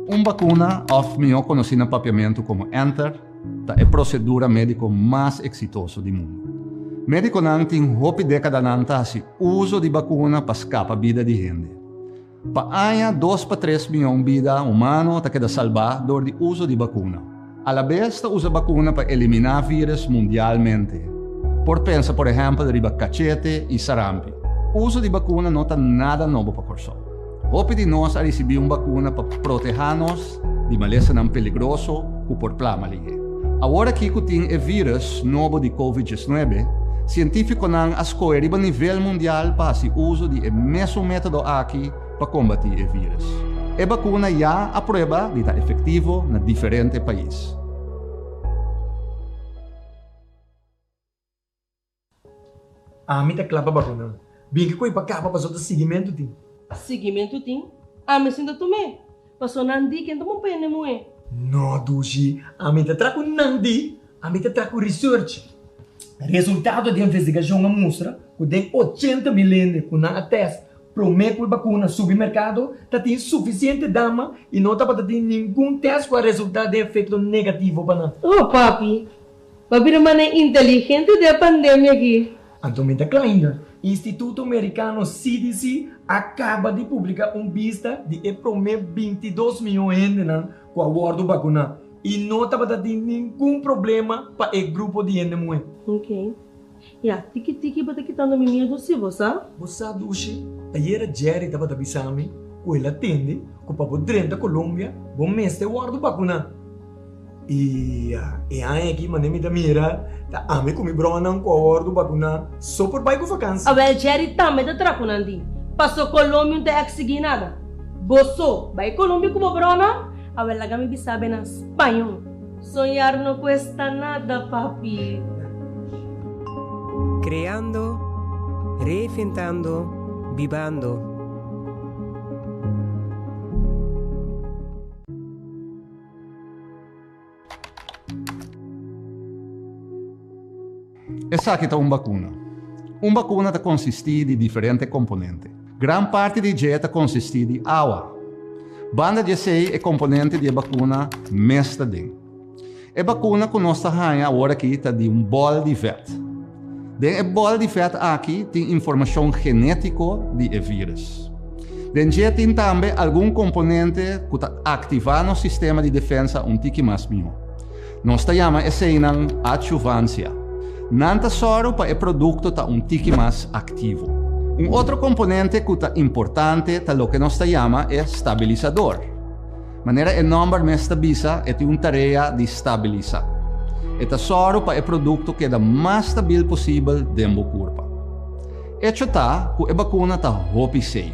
Uma vacuna, of melhor conhecida no papiamento como Enter, é a procedura médica mais exitosa do mundo. Médico não tem hope década se uso de vacuna para escapar a vida de gente. Para 2 para 3 milhões de vidas humanas que queda salvar door de uso de vacuna. A la vez, usa vacuna para eliminar vírus mundialmente. Pensa, por exemplo, de cachete e sarampi. O uso de vacuna não está nada novo para corso. Hope de nós a receber uma vacuna para proteger-nos de maleza não peligroso que por plama ligue. Agora que tem o vírus novo de COVID-19, científicos não escolhem a nível mundial para o uso de mesmo método aqui para combater o vírus. A vacuna já a prova de estar efetivo em diferentes países. Ami tá clapa vacuna. Bem que coi para cá para o seguimento tem. Seguimento tem? Ami sinta tomé. Passou nandi que não pene moe. No, Dushi. Ami tá traco nandi. Ami tá traco research. Resultado de investigação mostra que tem 80 milhões que não teste promete a vacuna supermercado tem suficiente dama e não para ter nenhum teste com resultado de efeito negativo para Oh, papi. Papi não é inteligente da pandemia aqui. Antomita Kleiner, Instituto Americano CDC acaba de publicar vista de prometer 22 milhões de gente com a guarda vacuna e não está para ter nenhum problema para o grupo de gente muito. Ok. Ya, tiki-tiki bata kita no mimiedo si você? Você duche, ayer Jerry estava avisando que ele atende que para poder da Colômbia, bom mês de guarda vacuna. E aí aqui mané me mira, tá ame com mi brona com a guarda vacuna, só por bairro vacância. Abel Jerry também tá trapunandi. Passou Colômbia não tem que nada. Bosso, vai Colômbia com a brona? Abel lá me sabe na espanhol. Sonhar não cuesta nada, papi. Creando, reinventando, vivando. Essa aqui é uma vacuna. Uma vacuna consiste de diferentes componentes. Gran parte de dieta consiste de água. Banda de sei é componente de vacuna mesta de. A vacuna que nós estamos agora aqui está de bol de feto. Den bol de feto aqui tem informação genética de vírus. Den já tem também algum componente que está ativando o sistema de defesa tique mais melhor. Nós chamamos essa adjuvância. Nanta soro para o produto está tique mais ativo. Outro componente que é importante é o que nós chamamos estabilizador. Maneira nome me estabiliza é uma tarefa de estabilizar. Esta soro para o produto que é o mais estável possível dentro do corpo. Isso está que a vacuna está hope safe.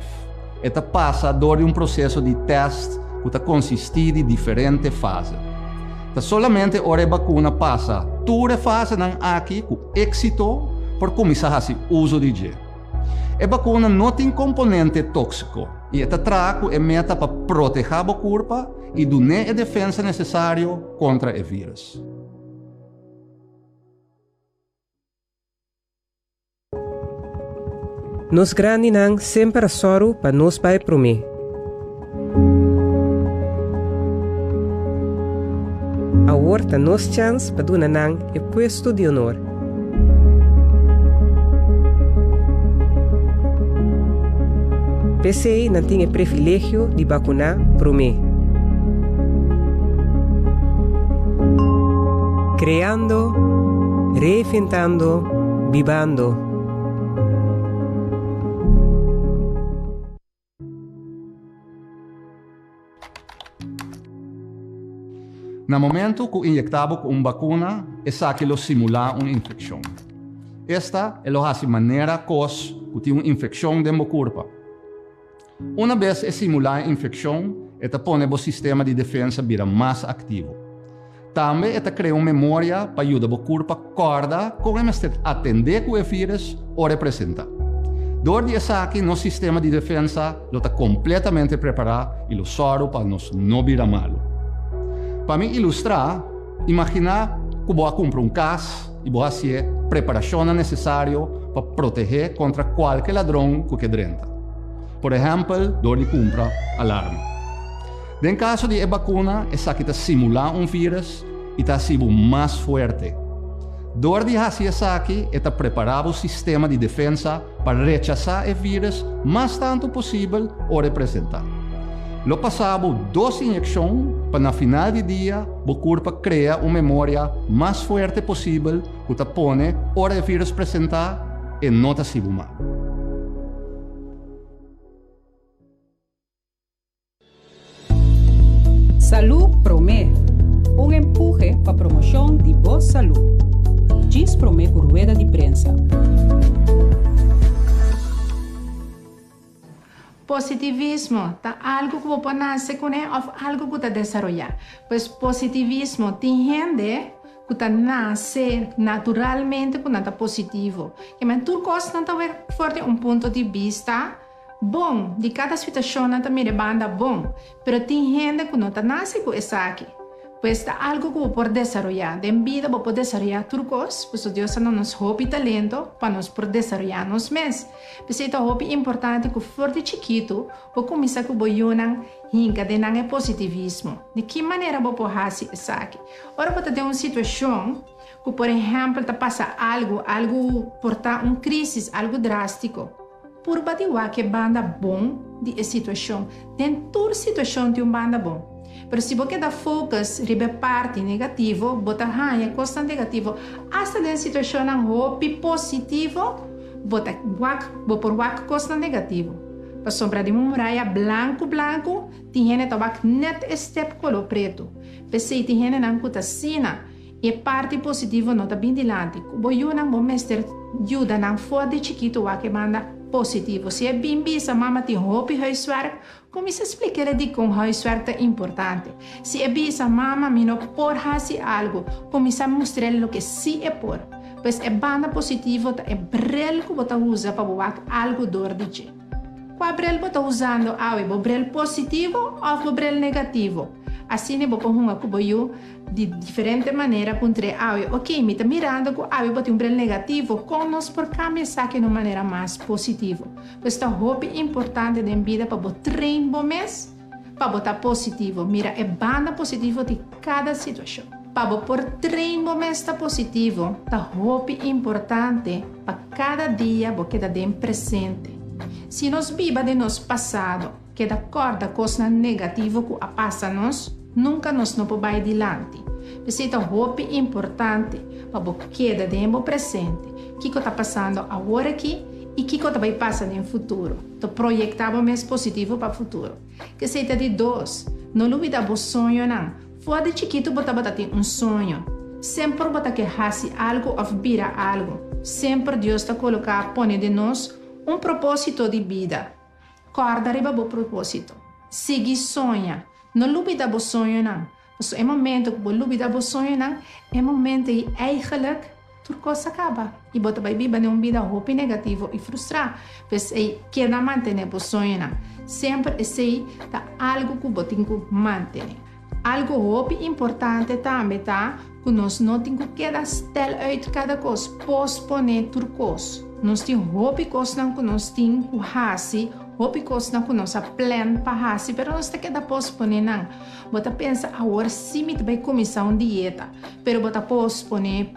Esta passa por processo de teste que consiste de diferentes fases. Solamente a vacuna passa toda a fase aqui com êxito por começar a fazer uso de gel. A vacuna não tem componente tóxico e esta trago é meta para proteger o corpo e dar a defesa necessária contra o vírus. Nos grande nang sempre soro para nos pai prome. A horta nos chance para donar nang e puesto de honor. PCI não tem o privilégio de vacunar prome. Creando, reinventando, vivando. No momento que injectamos com uma vacuna, essa aquilo simula uma infecção. Esta é a maneira que tem uma infecção dentro do corpo. Uma vez simular a infecção, esta põe o sistema de defesa vira mais ativo. Também esta cria uma memória para ajudar o corpo a acordar como atender com o vírus ou representar. Dor de essa aqui, nosso sistema de defesa está completamente preparado e o soro para nós não virar malo. Para me ilustrar, imagina que vou comprar casa e vou fazer preparação necessária para proteger contra qualquer ladrão que drenta. Por exemplo, door de compra alarme. En caso de vacuna, essa que simular vírus e está sendo mais forte. Door de fazer essa aqui, está preparar o sistema de defesa para rechazar o vírus mais tanto possível ou representar. Lo passamos 2 injeções para no final do dia o corpo criar uma memória mais forte possível que te põe hora o vírus apresentar e não está sendo mal. Salud Promé, empuje para promoção de boa saúde. Diz Promé por rueda de prensa. Positivismo tá algo que você nasce com ou algo que você desarrollar. Pois positivismo tem gente que tá nasce naturalmente com nada positivo. Que mas tudo coisa não tá forte ponto de vista bom de cada situação não tá me banda bom. Pero tem gente que não tá nasce com isso aqui. Pois tá algo que você pode desarrollar. De vida você pode desarrollar tudo coisa. Pois Deus não nos hobby talento para nos poder desarrollar nos mês. Pois é hobby importante que forte chiquito você começa com boiunan hinca de não é positivismo. De que maneira você pode fazer isso aqui? Ora você tem uma situação que por exemplo tá passa algo portar crise, algo drástico. Por batiwa que banda bom de situação. Tem toda situação de banda bom. Pero se você dá focus ribe parte negativo, bota é costa negativo, hasta den situação ang hopi positivo, bota por wak costa negativo. Pa sombra de muralha branco, tiene tabak net step color preto. Pese tiene nang kutasina, e parte positivo não tá bem dilante. Boiu nang bomester ajuda nang foda chiquito wak manda positivo. Se é bem bisa mama tem hopi huiswerk, como se explicar de como huiswerk é importante. Se é bisa mama mino por fazer algo, como se mostrar o que se é por. Pois é banda positivo é brel que você usa para botar algo dor de ti. Qual brel você usando? O brel positivo ou o brel negativo? Assim é você hunga que boiu de diferente maneira contra ok, me tá mirando que bote brel negativo, com nós por cambiar saque de uma maneira mais positiva. Pois tá hobby importante da vida para botar treino bom mês, para botar positivo. Mira, é banda positivo de cada situação. Para botar treino bom mês tá positivo, tá hobby importante para cada dia você tá bem presente. Se nós viva de nosso passado, que da corda coisa negativa que passa-nos, nunca nos não vai adiante. Precisa hobby importante para você da tempo presente. O que está passando agora aqui e o que vai passar no futuro. Então, projetar mais positivo para o futuro. Que seja de dois, não duvida o sonho não. Fora de chiquito você tem sonho. Sempre você quer fazer algo ou virar algo. Sempre Deus está colocando, põe de nós propósito de vida. Corda arriba o propósito. Siga sonha. Não duvida o sonho não. Dus é momento que você duvida o sonho não, é momento que eigenlijk tudo coisa acaba. E você vai viver uma vida hope negativo e frustrada. Pois é que não manter o sonho não. Sempre é tá algo que você tem que manter. Algo hope importante também tá que nós não temos que stel uit cada coisa, posponer tudo coisa. Nós temos hope coisa que nós temos que fazer. Hopi coisa que nós plan para fazer, pero nós temos que posponer não. Você pensa agora sim vai começar uma dieta, pero você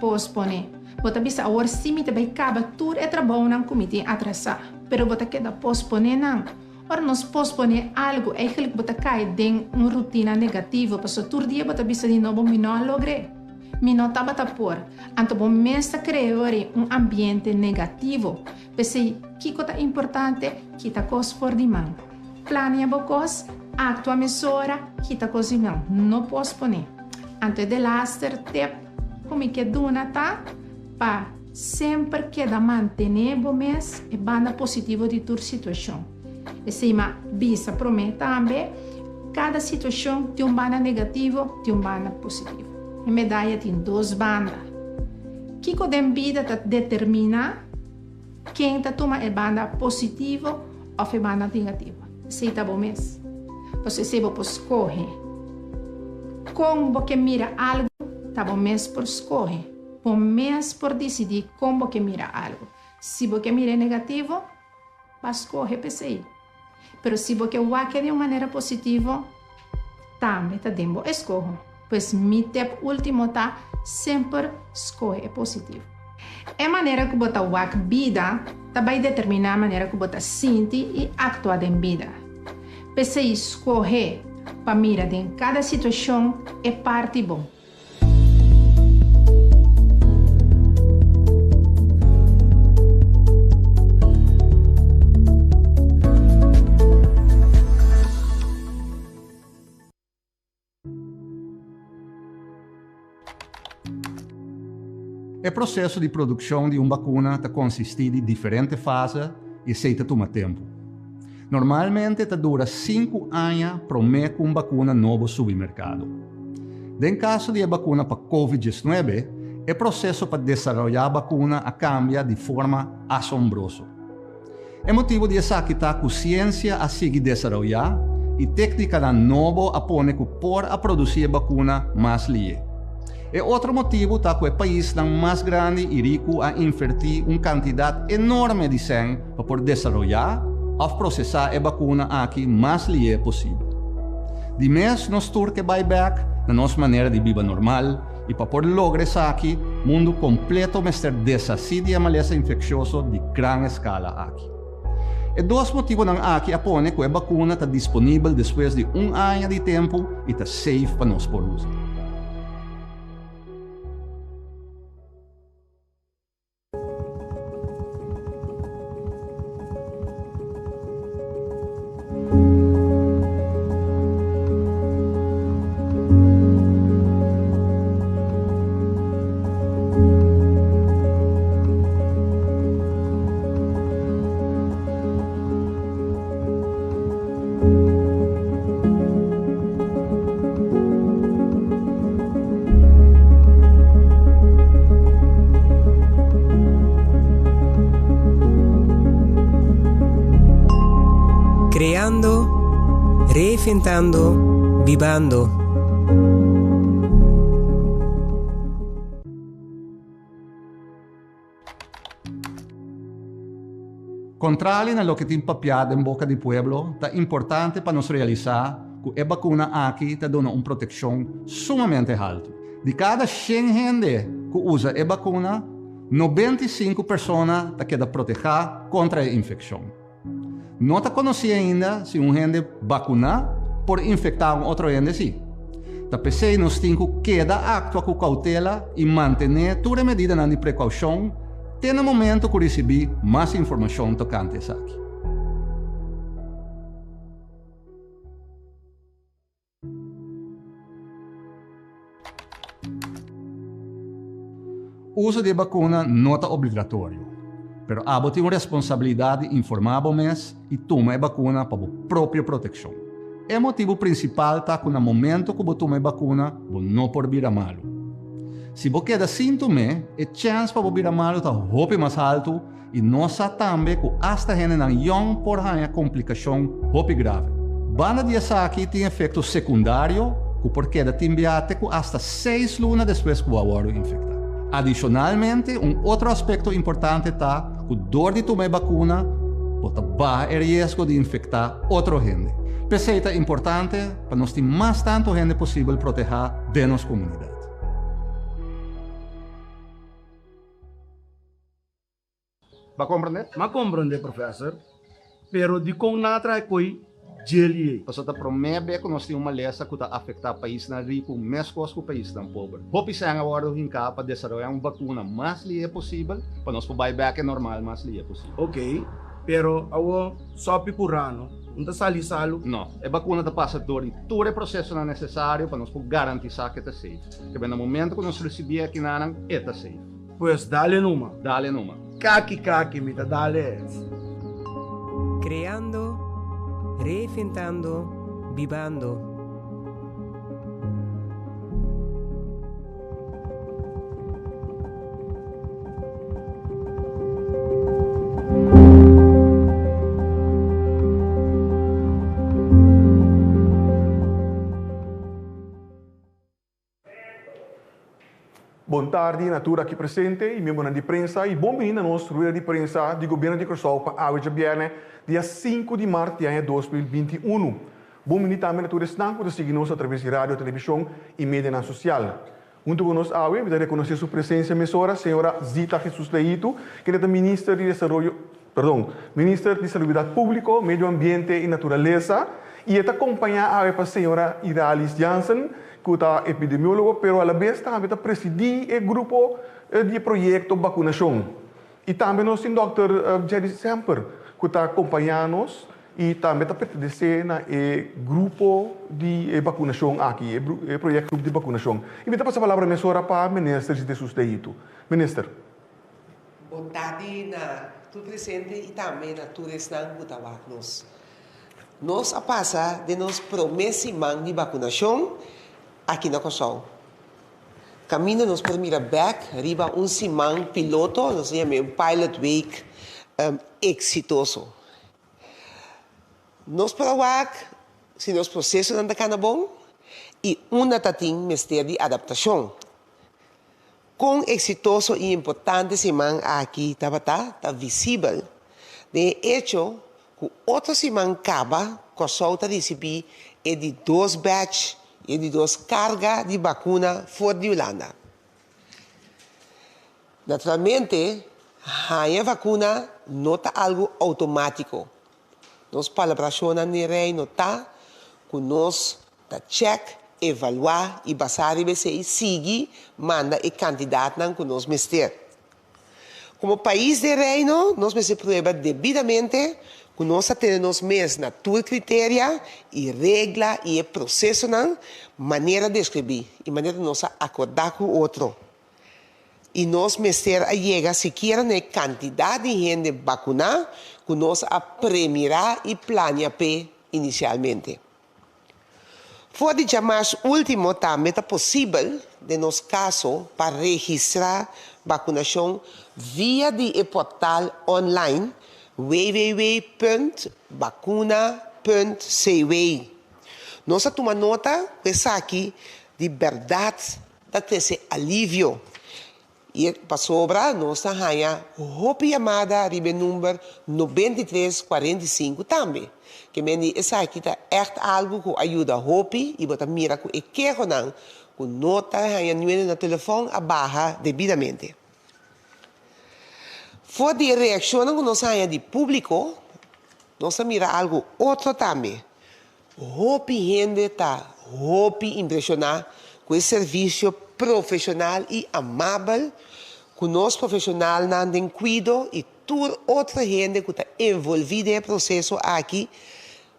posponer. Você pensa agora sim vai acabar tudo é trabalho não comité atrasar, pero você quer posponer não. Ora nós posponer algo, eigenlijk você cai em uma rotina negativa, porque todo dia você pensa de novo me não logrei. Me não estava por, então você começa a criar ambiente negativo. Pensei que é importante, que está coisa por de mão. Planeia a coisa, atua a mesura, que está coisa de mão. Não posponer. Antes de laster tip, como que duna tá, para sempre que da manter o mês e banda positivo de toda situação. E se ma visa promete também, cada situação tem banda negativo, tem banda positivo. A medalha tem 2 bandas. Que a vida determina quem toma a banda positiva ou a banda negativa. Se está bom mesmo. Você se você escolhe. Como você mira algo, está bom mesmo por escolher. por mês por decidir como que mira algo. Se você mira negativo, vas escolher PCI. Pero se você vai de uma maneira positiva, também tá dando escolha. Pois mi tip último tá sempre escolher positivo. É maneira que você vai vida, vai determinar a maneira que você sente e atua em vida. PCI escolher para mirar em cada situação é parte bom. O processo de produção de uma vacuna consiste em diferentes fases e se toma tempo. Normalmente dura 5 anos para que uma vacuna nova suba ao mercado. Em caso de vacuna para COVID-19, o processo para desenvolver a vacuna cambia de forma assombrosa. É motivo de essa que a ciência a seguir desenvolver e técnica nova apone que por a produzir vacuna mais ligeira. E outro motivo é que o país mais grande e rico a invertir uma quantidade enorme de sangue para poder desenvolver ou processar a vacuna aqui mais ligeira possível. De mês, nós temos que buyback na nossa maneira de viver normal e para poder lograr isso aqui, o mundo completo vai estar desassido de uma maleza infecciosa de grande escala aqui. E dois motivos aqui apone que a vacuna está disponível depois de 1 ano de tempo e está safe para nós por uso. Creando, reinventando, vivando. Contrario a lo que tem papiado em boca do pueblo, é importante para nós realizar que a vacuna aqui te dá uma proteção sumamente alta. De cada 100 gente que usa a vacuna, 95 pessoas quedam protegidas contra a infecção. Não te conheci ainda se gente vacuna por infectar outro gente sim. Da PC nós temos que actuar com cautela e manter toda a medida de precaução até no momento que receber mais informação tocante isso aqui. O uso de vacuna não é obrigatório. Pero abo tem uma responsabilidade de informar o mês e tomar a vacuna para a própria proteção. O motivo principal está que no momento que você toma a vacuna, você não pode vir a malo. Se você queda sintoma, a chance para vir a malo está muito mais alto e nós também que hasta gente não young por uma complicação muito grave. Banda de aqui tem efeito secundário que por queda timbiate que hasta 6 lunas depois que o aborto infectado. Adicionalmente, outro aspecto importante está que a dor de tomar vacuna pode baixar o risco de infectar outra gente. Pensei que é importante para nós ter mais tanto gente possível proteger de nossa comunidade. Vai compreender? Ma compreende, professor. Pero di kong natra koi jelly. Paso ta promebe que nós temos uma lesa que está afetar o país na rico, mesmo que o país na pobre. Hope se agora hinca para desenvolver uma vacuna mais ligeira possível, para nós poder buyback normal mais ligeira possível. Ok, pero awo sopi purano, não sali salo. Não, a vacuna está passando por todo o processo necessário para nós poder garantizar que está safe. Que no momento que nós recebemos aqui na está safe. Pues dale numa. Dale numa. Kaki, mita dale. Creando, reinventando, vivando. Bom Boa tarde, natura aqui presente e membro de prensa e bom vindo a nossa rueda de prensa do governo de Curaçao para hoje viernes, dia 5 de março de 2021. Bom vindo também a natura estanco de seguir-nos através de rádio, televisão e mídia social. Junto conosco, vamos reconhecer sua presença emissora, a senhora Zita Jesus Leito, que é a ministra de Saúde Pública, Meio Ambiente e Natureza, e está acompanhada a senhora Idalis Jansen, que é epidemiólogo, pero a la vez também está presidir o grupo de projeto vacunação. E também nós temos o Dr. Jerry Semper, que está acompanhando-nos e também está pertencendo ao grupo de vacunação aqui, o projeto de vacunação. E me dá a palavra emissora para o ministro Jesus Leito. Ministro. Boa tarde, tu presente e também na tua restança nos. Nós a passar de nos promessa de vacunação aqui na Curaçao. Caminho nos primeira back, riba semana piloto, nós chamamos Pilot Week exitoso. Nós provar se nos processo não está bom e tatim mistério de adaptação. Com exitoso e importante semana aqui está visível. De hecho, que outra semana acaba, Curaçao está recebendo de 2 batch e de 2 cargas de vacuna fora de Holanda. Naturalmente, a vacuna não está algo automático. Nós palabrações no reino está que nós check, evaluar e basar e seguir, manda e candidato que nós mester. Como país de reino, nós me prueba devidamente que nós temos mesmo na tua critéria e regra e processo na maneira de escrever e maneira de nós acordar com o outro. E nós mester a chega sequer na quantidade de gente vacunar que nós a premirar e planear inicialmente. For de chamar último também é possível, de nosso caso, para registrar vacunação via de portal online www.vacuna.cw. Nós tomamos nota dessa aqui de verdade, da esse alívio. E para sobra, nós temos uma chamada de número 9345 também. Que essa aqui é algo que ajuda a Hopi e bota mira que quero não, que nota no telefone a barra devidamente. For de reação que nós temos de público, nós mira algo outro também. Hopi gente está, Hopi impressionar com esse serviço profissional e amável, que nós profissionais não temos cuidado e toda outra gente que está envolvida no processo aqui,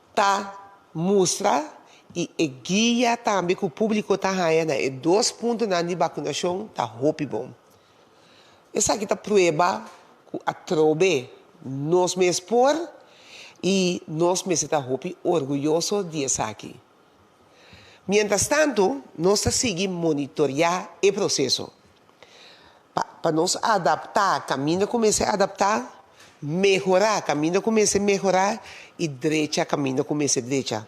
está mostra e guia também que o público está ganhando. E 2 pontos de vacunação está Hopi bom. Essa aqui está prova que a trobe nós me expor e nós me está Hopi orgulhoso disso aqui. Mientras tanto, nós seguimos monitorear o processo. Para nós adaptar, caminho começa a adaptar, melhorar, caminho começa a melhorar e direita, caminho começa a direita.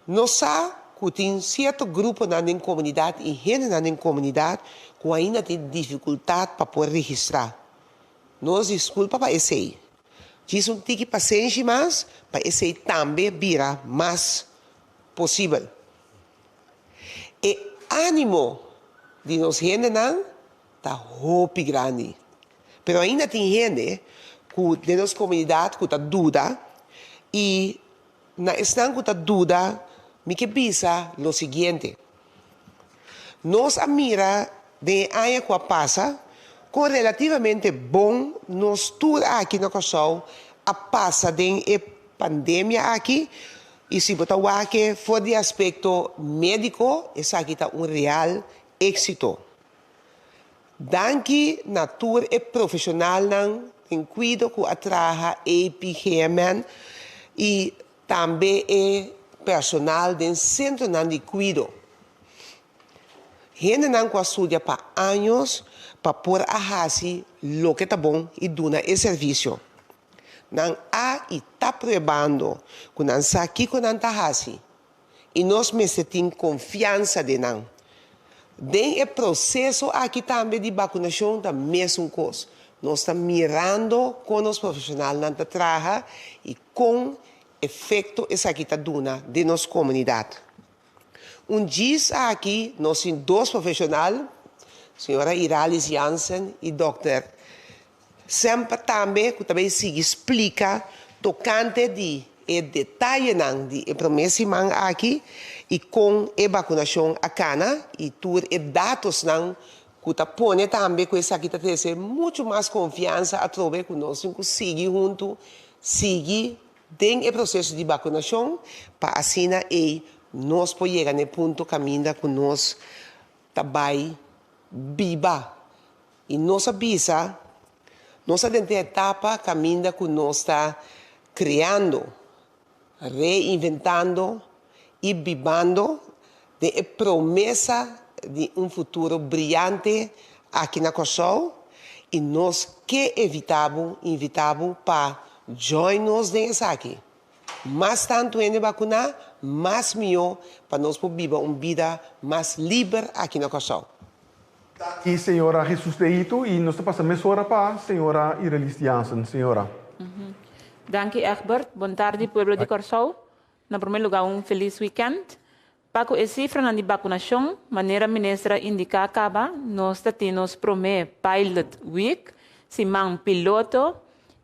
Nós sabemos que tem certo grupo na comunidade e gente na comunidade que ainda tem dificuldade para poder registrar. Nós desculpa para esse aí. Diz que paciência mais, para esse aí também vira mais possível. E ânimo de nós gente não está Hopi grande. Pero ainda tem gente que de nossa comunidade que está dúvida e na estão que está dúvida, me que pensa o seguinte. Nós a mira de ano que passa com relativamente bom nós tudo aqui na Curaçao a passa de pandemia aqui. E se botar aqui for de aspecto médico, esse aqui está real êxito. Danke natura e profissional em cuido que atraja EPGM e também é personal do centro de cuido. Gente não estuda para anos para poder fazer o que está bom e dar esse serviço. Não há e está provando que não sabe o que não está fazendo. E nós temos confiança de não. Tem o processo aqui também de vacunação da mesma coisa. Nós estamos mirando com os profissionais na trabalho e com efeito essa aqui está dando de nossa comunidade. Dia aqui, nós temos 2 profissionais, senhora Iralis Jansen e Dr. Sempre também, que também se explica tocante de detalhe de promessa aqui e com a vacunação a cana e tur e dados não que tá põe também com essa aqui tá ter muito mais confiança através que nós seguir junto seguir tem o processo de vacunação para assim e nós podemos chegar no ponto caminho que nós também viva e nossa visa nossa dentro etapa caminho que nós está criando reinventando e vivendo de promessa de futuro brilhante aqui na Kosovo e nós que invitamos para join-nos nessa aqui. Mais tanto em vacunar, mais melhor para nós viver uma vida mais livre aqui na Kosovo. E senhora Jesus Deito e nós passamos hora para a senhora Iralis Jansen, senhora. Danke, Egbert. Boa tarde, pueblo de Kosovo. Na primeiro lugar, feliz weekend. Para a cifra na vacunação, maneira ministra indica acaba, nós temos promê pilot week, simang piloto,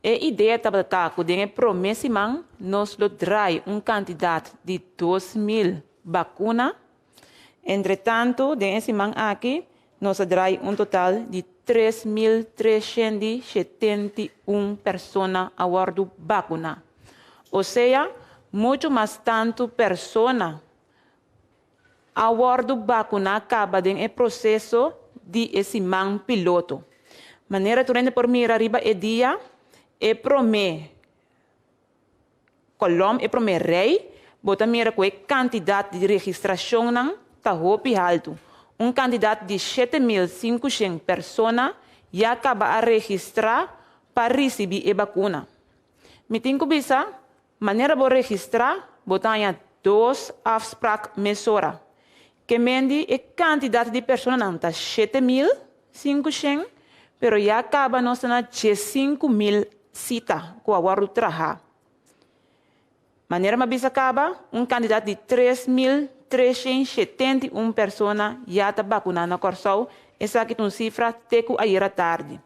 e ideia estava que dengan promessa simang, nós lo trai candidato de 2.000 vacuna. Entretanto, dengan simang aqui, nós trai total de 3.371 pessoas a bordo vacuna. Ou seja, muito mais tanto pessoas a bordo vacuna acaba em processo de esse man piloto. Maneira turende por mira arriba e dia e promê Colom e promê rei bota mira com candidato de registração não tá hopi alto. Candidato de 7.500 pessoas já acaba a registrar para receber a vacuna. Me tenho que bisa maneira de registrar botar 2 afspraak mesora. Que mendi é quantidade de pessoas não está 7.500, pero já acaba nós na 5.000 cita com a guarda trabalho. Maneira mais acaba candidato de 3.371 pessoas já está vacunado na Kosovo. Essa aqui é uma cifra teco ayer à tarde.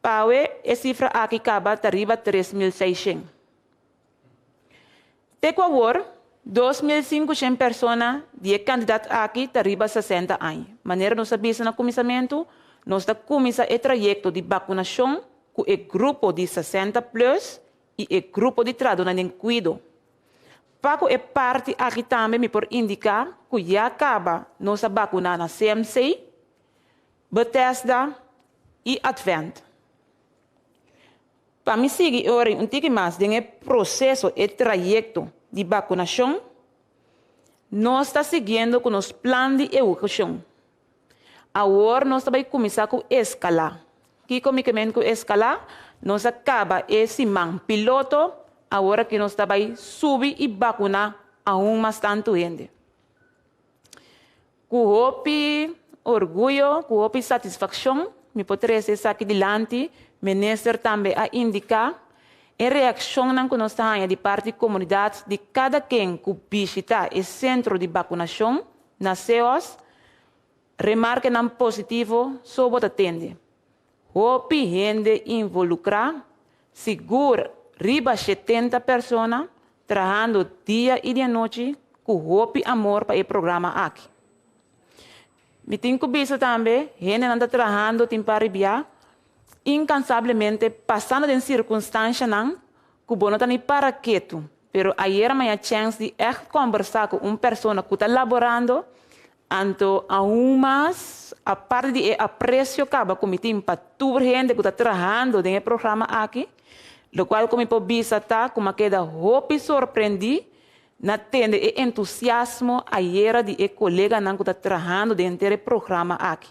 Paue, a cifra aqui acaba arriba 3.600. Teco agora 2.500 pessoas de candidato aqui arriba 60 anos. Maneira nós sabemos no começamento, nós está começando o trajeto de vacunação com o grupo de 60 plus e o grupo de trabalho em cuido. Paco é parte aqui também me por indicar que já acaba nossa vacuna na CMC, Bethesda e Advent. Para me seguir agora pouco mais no processo e trajeto de vacunação, nós estamos seguindo com os planos de educação. Agora nós vamos começar com escalar. Que começamos com escalar, nós acaba esse man piloto, agora que nós vamos subir e vacunar aún mais tanto gente. Com orgulho, com satisfação, me pode trazer aqui adiante, ministro também a indicar em reação que nós temos de parte da comunidade de cada quem que visita o centro de vacunação, nas CEOs, remarque não positivo sobre o atende. Hopi gente involucrada, segura, riba 70 pessoas, trabalhando dia e de noite, com hopi amor para o programa aqui. Me tenho que ver também, gente anda trabalhando em Paribia, incansavelmente, passando em circunstâncias que não estão para quieto. Pero ayer me a chance de conversar com uma pessoa que está laborando, então, aún mais, a parte de aprecio que acaba cometido para toda a gente que está trabalhando no programa aqui, lo qual como pode visitar, como queda hopi surpreendido, na tende e entusiasmo ayer de colega que está trabalhando dentro do programa aqui.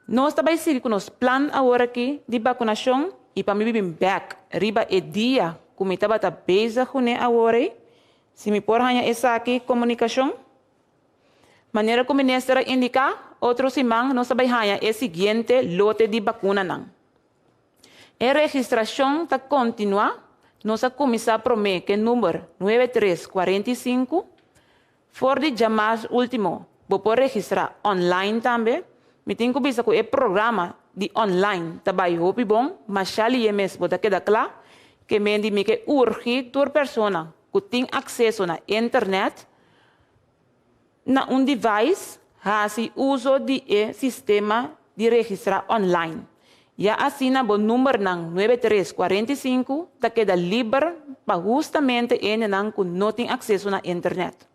Nós também seguimos com os planos agora aqui de vacunação e para mim vir back, riba e dia, como estava a beijar com agora, se me por ganhar essa aqui comunicação, maneira como ministra indicar, outro simang nós trabalhamos é seguinte lote de vacuna não. A registração está continua, nós começar a prometer que número 9345 for de jamais último, vou registrar online também. Me tenho que pensar que o programa de online também é bom, mas já ali mesmo vou quedar claro que me que urge toda pessoa que tem acesso na internet na device hace uso de sistema de registrar online. Ya assim na bom número ng 9345 ta queda livre para justamente nang que não tem acesso na internet.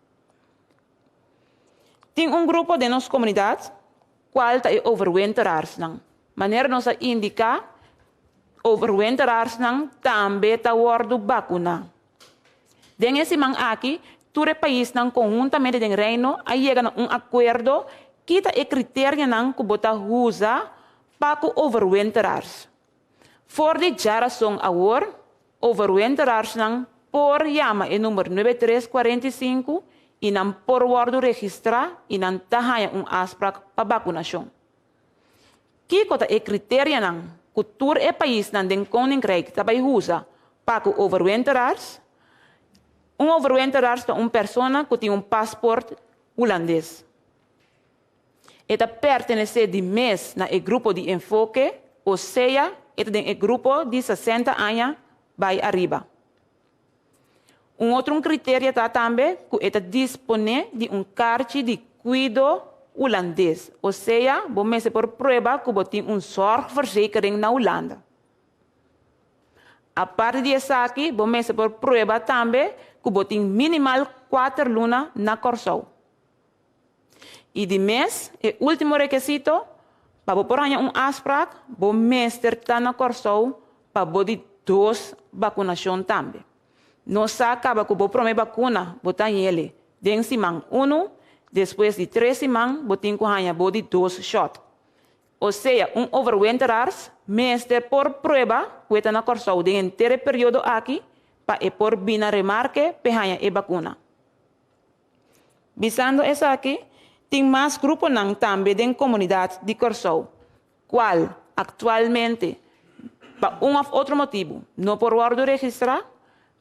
Tem grupo de nossa comunidade qual ta overwinteraars nang. Maneira nos indica overwinteraars nang também ta wordo vacuna. Den esse man aqui, todo país nang conjuntamente den reino aí chega acordo que ta critério nang que bota usa para overwinteraars. Voor de geração agora, overwinteraars nang por chama e número 9345 e não por wordo registrar e não tahaya afspraak para vacunação. Que kota critério nang cultura e país nang den koninkrijk tabay usa para overwinteraars. Overwinteraars é persona que tem passaporte holandês. Eta pertenece de mês na grupo de enfoque, ou seja, eta tem grupo de 60 anos vai arriba. Outro critério está também que eta dispone de cartão de cuido holandês, ou seja, bom por prova que tem zorgverzekering na Holanda. A parte disso aqui, bom por prova também que tem minimal 4 lunas na Corsou. E de mês, o último requisito, para por afspraak, o mês está na Corsou para de 2 vacunações também. Nós acaba com o primeiro vacuna, botar ele, den simang 1, depois de 3 simang, botin com de 2 shots. Ou seja, overwinteraars, mês por prova, que está na Corsou, de inteiro período aqui, para por bina remarque, pehanha e vacuna. Visando isso aqui, tem mais grupos também da comunidade de Corsou, qual atualmente, por outro motivo, não por ordem registrar,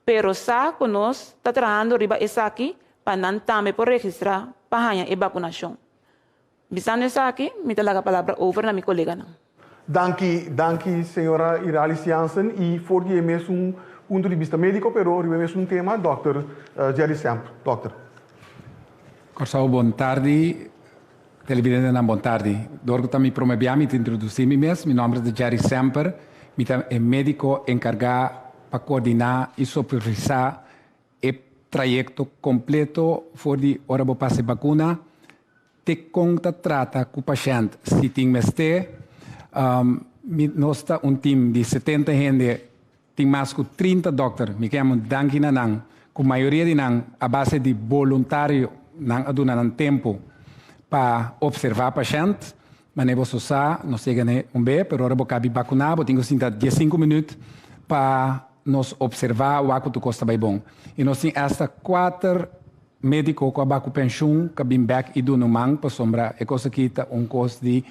pero sa que nós está trabalhando riba isso aqui, para não também por registrar, para a vacunação. Visando isso aqui, me dá a palavra over na minha colega. Danke, senhora Iralis Jansen, e for je mesmo ponto de vista médico, pero riba mesmo tema, Dr. Jerry Semper. Doctor. Corsau, boa tarde. Televidente, boa tarde. Dorgo também promebiamo te introduzir-me mesmo. Meu nome é Jerry Semper. Eu médico encarregado para coordenar e supervisar o trajeto completo for de hora de passe vacuna. Te conta trata com o paciente. Se tem mestre, nós temos time de 70 gente, tem mais de 30 doutores. Me chamo Danki Nanang, com a maioria de nang a base de voluntário nang aduna ng tempo para observar paciente. Mas nós só não chegamos bem, pero hora de cabe vacunar, tenho que 15 minutos para nos observar o que custa bem bom. E nós temos esta 4 médicos com a pensão que vêm back e do numang para sombra é coisa que está custo de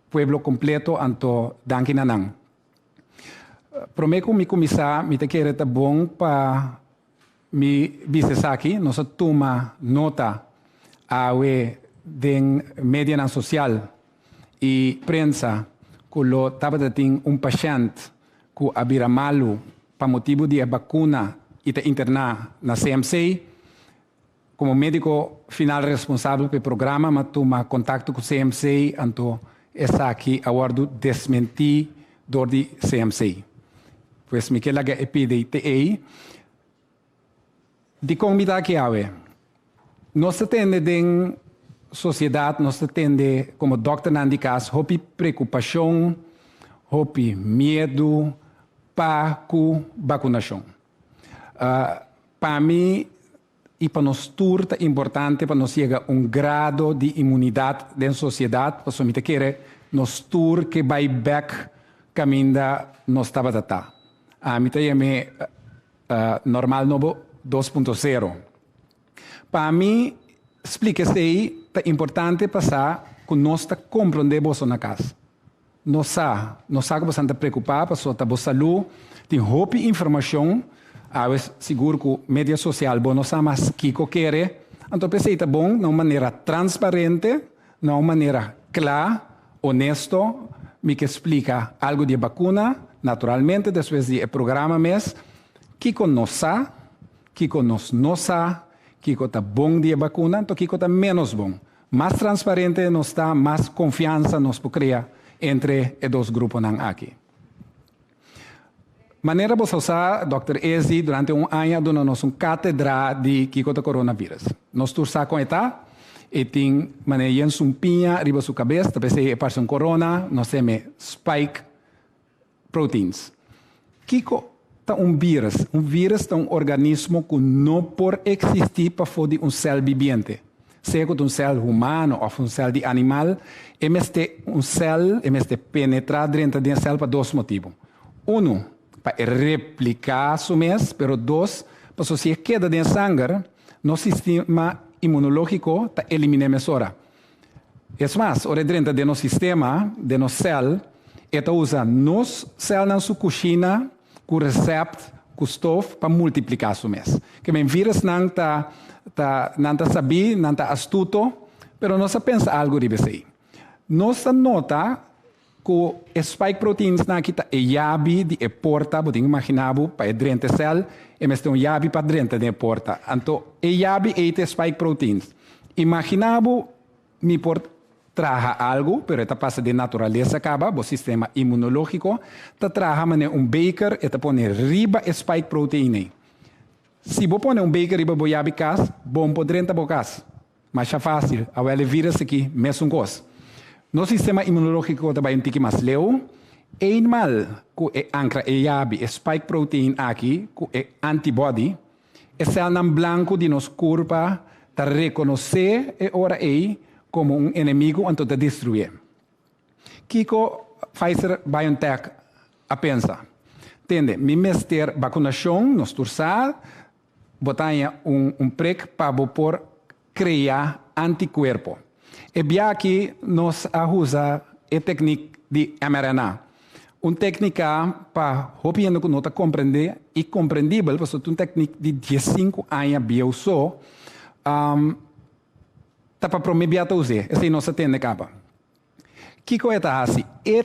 pueblo completo anto Danki Nanang. Prometo me começar, me te querer tá bom para me dizer aqui, nós toma nota a den media social e prensa que lo tava tem paciente que abira malo para motivo de vacuna e te internar na CMC. Como médico final responsável pelo programa, mas toma contato com o CMC, então essa aqui aguardo desmentir do CMC. Pois me quer lagar EPDTE. De comunidade que há, nós temos em sociedade, nós temos como doutor Nandikas, hopi preocupação, hopi medo para a vacunação. Para mim, e para nós tudo é importante para nós chegar a grado de imunidade da sociedade, para nós querer nós tudo que vai back caminho da nós estava data. A mim também normal novo 2.0. Para mim, explica-se aí, é importante passar que nós compreendemos na casa. Nós que você está preocupado para a sua saúde, tem roupa informação, seguro que mídia social, não sabe mais o que quer. Então, pensei que é bom, de uma maneira transparente, de uma maneira clara, honesta, me que explica algo de vacuna, naturalmente, depois do programa mês, que nós sabe, que nós não sabe, que está bom de vacuna, então que está menos bom. Mais transparente nos está, mais confiança nos pode criar entre os dois grupos aqui. Maneira de usar, Dr. Ezi, durante ano, dando-nos cátedra de Kiko do coronavírus. Nós torçamos com eta, e tem maneira de pinha riba sua cabeça, talvez é para um corona, nós temos spike proteins. Kiko é um vírus é um organismo que não pode existir para fora de célula vivente. Seja um célula humano ou um célula de animal, este célula penetrar dentro da célula por dois motivos. Para replicar su mês, pero dois, para se queda de sangue, nosso sistema imunológico está eliminando mesora. É mais, ora dentro do nosso sistema, de nossa célula, ela usa nos células na sua cozinha, com receptor, com estofo, para multiplicar su mês. Que bem, vírus não está sabido, não está astuto, pero nós pensa algo de aí. Nós nota que o spike proteins na kita é yabi de porta, você imaginar para dentro da célula, e mas tem yabi para dentro da porta. Então, é yabi é spike proteins. Imaginava me por traja algo, pero esta passa de natureza acaba, o sistema imunológico, ta traja um baker e ta pone riba spike protein. Se você põe baker riba bo yabi cas, bom por dentro da cas. Mas é fácil, a ele vírus aqui, mesmo coisa. No sistema imunológico também um pouco mais leu, é mal que é ancra é yabi, é spike protein aqui, que é antibody, é célula branco de nosso corpo, para reconhecer e ora é como um inimigo antes de destruir. Kiko Pfizer BioNTech a pensa, entende? Me mester vacunação, nos torçar, botar prec para por criar anticorpo. E bem aqui nós usamos a técnica de mRNA. Uma técnica para que nós compreender e compreendível, porque é uma técnica de 15 anos biosó, para prometer a usar. Essa é a nossa técnica. O que é assim? É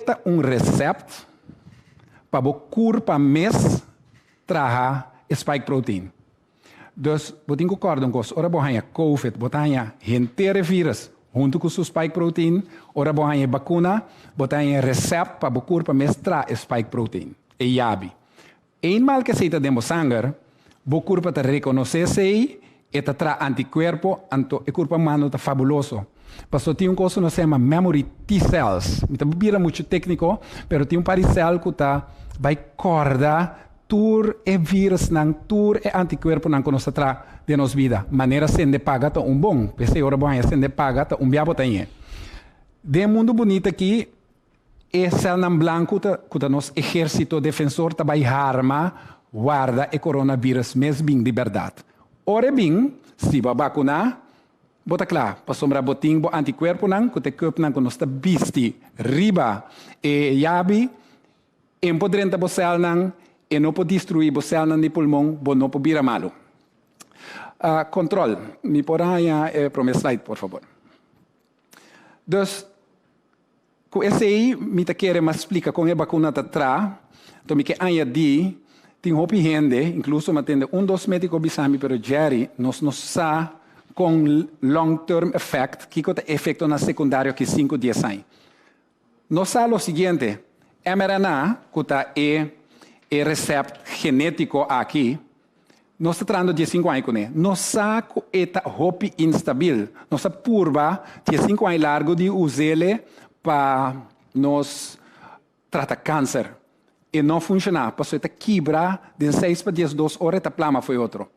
recept para o corpo mês trazer spike protein. Então, você concorda com isso? Ora, você COVID, você inteiro vírus, junto com o spike protein, ora, você vacuna, você recept para o corpo mês trazer spike protein. É yabi. É mal que se dentro do sangue, o corpo te reconhece e te traz anticorpo, então o corpo humano é fabuloso. Porque tem uma coisa que se chama memory T-cells. Não é muito técnico, mas tem par de células que vai guardar tur é vírus, tur é anticorpo que nós traz de nossa vida. Maneira sendo paga tá bom. Pensei, ora bom, sendo paga tá biabo tem. De mundo bonito aqui, é célula branco que nosso exército defensor vai arma, guarda o coronavírus mesmo bem de verdade. Ora bem, se vai vacunar, bota claro, para sombra botinho, anticorpo que te corpo que nós está visto riba e yabi, empodrenta a célula e não pode destruir a célula de pulmão, não pode virar malo. Control, me porá para o slide, por favor. Então, com esse aí, me quer mais explicar como a vacuna está atrás, então me quer añadir, tem roupa gente, incluso me atende dos médicos bisami, pero Jerry, nós sabe com long-term effect, que é efeito na secundário que 5 dias sai. Nós sabe o seguinte, mRNA, que é receptor genético aqui, nós estamos tratando de 5 anos com ele. Nós sabe que é roupa instável. Nós purva de 5 anos largo de usar ele para nos tratar câncer. E não funciona, porque ele quebra de 6 para 12 horas, a plama foi outro.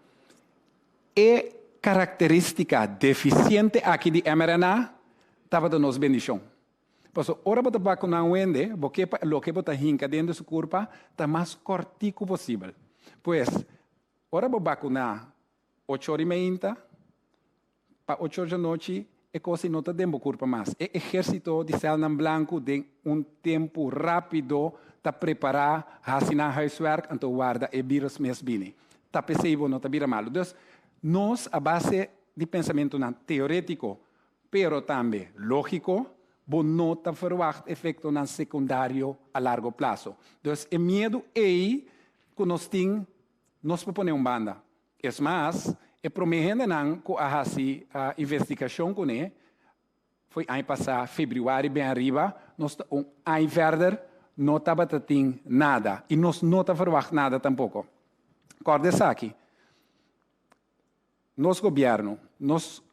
E característica deficiente aqui de mRNA estava dando nos bendição. Porque ora para vacunar o ende, porque o que está hinca dentro do seu corpo está mais cortico possível. Pois, ora para vacunar 8h30, para 8 horas da noite, é coisa não está dando curva mais. É exército de Selnam Blanco de tempo rápido para preparar, assinar huiswerk, então guarda e vírus mes bine. Está possível, não está vira malo. Então, nós, a base de pensamento não teórico, pero também lógico, não está verwacht efeito não secundário a largo prazo. Então, é medo aí que nós temos, nós proponemos banda. É mais, é prometendo que a investigação com ele foi ano passado, fevereiro, bem arriba, nós ano verder não estava tendo nada. E nós não estamos verwacht nada tampouco. Acorda-se aqui. Nosso governo, nosso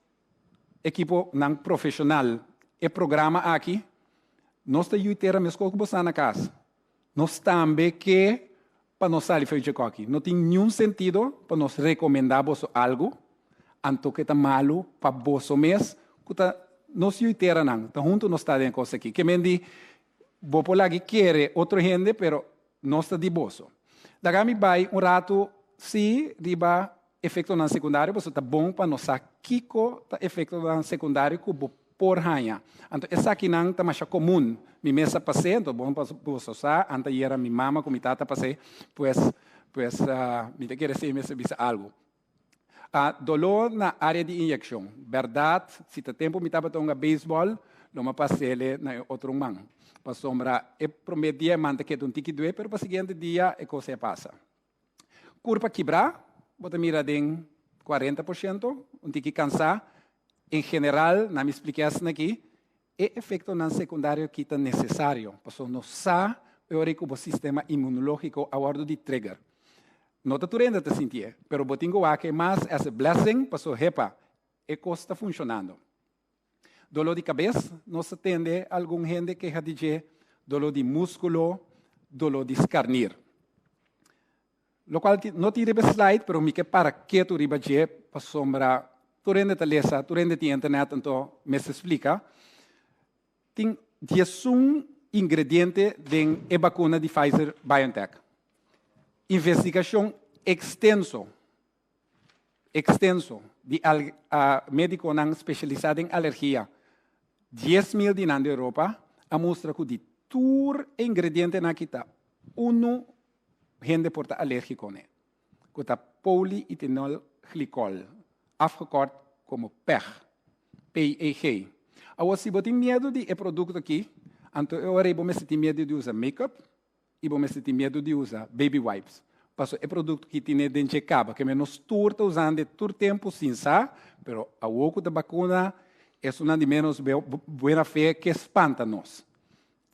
equipo não profissional, e programa aqui, nós estamos a mesma coisa que você na casa. Nós também que para nós sair feito aqui. Não tem nenhum sentido para nós recomendar algo, anto que está malo para você mesmo, que nós estamos não. Então, junto nós estamos em coisa aqui. Que me diz, vou por lá que quer outra gente, pero não está de bolso. Daí vai rato, se riba efeito não secundário, você está bom para nós aqui com efeito não secundário que por hanha. Então, essa aqui não está mais comum. Mi mesa passei, então, bom para você usar. Antes era minha mama com minha tata passei, pues, me quer dizer, me serviço algo. Dolor na área de injeção. Verdade, se tem tempo, me estava tomando beisebol, não me passei na outro mão. Para sombra, eu prometia manter que um tique doer, mas para o seguinte dia, a coisa passa. Curva quebrar, bota mira de 40%, um tique cansar. Em geral, na minha explicação aqui, é efeito não secundário que é necessário. Porque não sabe o sistema imunológico a bordo de trigger. Não está tudo te sentir, mas o botinho aqui mais é blessing, porque repa, a coisa está funcionando. Dolor de cabeça, nós atende algum gente que já diz dolor de músculo, dolor de escarnir. Lo qual não tira o slide, mas me que para que tu riba dizer, para sombra turende telesa, turende ti internet, então me se explica. Tem 11 ingredientes de vacuna de Pfizer-BioNTech. Investigação extenso de médico não especializado em alergia. 10.000 de na Europa, a mostra que de tur ingrediente na kita, gente porta alérgico ne. Que está polyetenol glicol, afgekort como PEG, PEG. Agora, se você tem medo de produto aqui, então eu vou ter medo de usar make-up e vou ter medo de usar baby wipes. Porque é produto que tem dente caba, que menos turta usando todo tempo sem saber, mas a outra da vacuna é uma de menos boa fé que espanta-nos.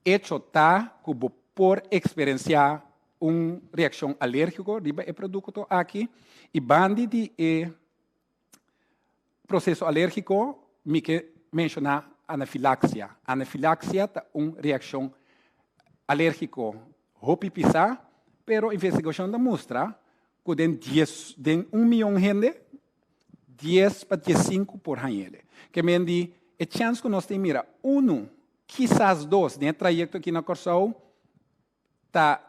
Hecho está que por experienciar uma reação alérgica de produto aqui e bande de processo alérgico, me que mencionar anafilaxia. Anafilaxia é uma reação alérgica, hopi pisar, pero a investigação mostra que de 1 milhão de gente, 10 para 15 por ano. Que me diz, a chance que nós temos, mira, quizás 2, no trajeto aqui na Corsão, está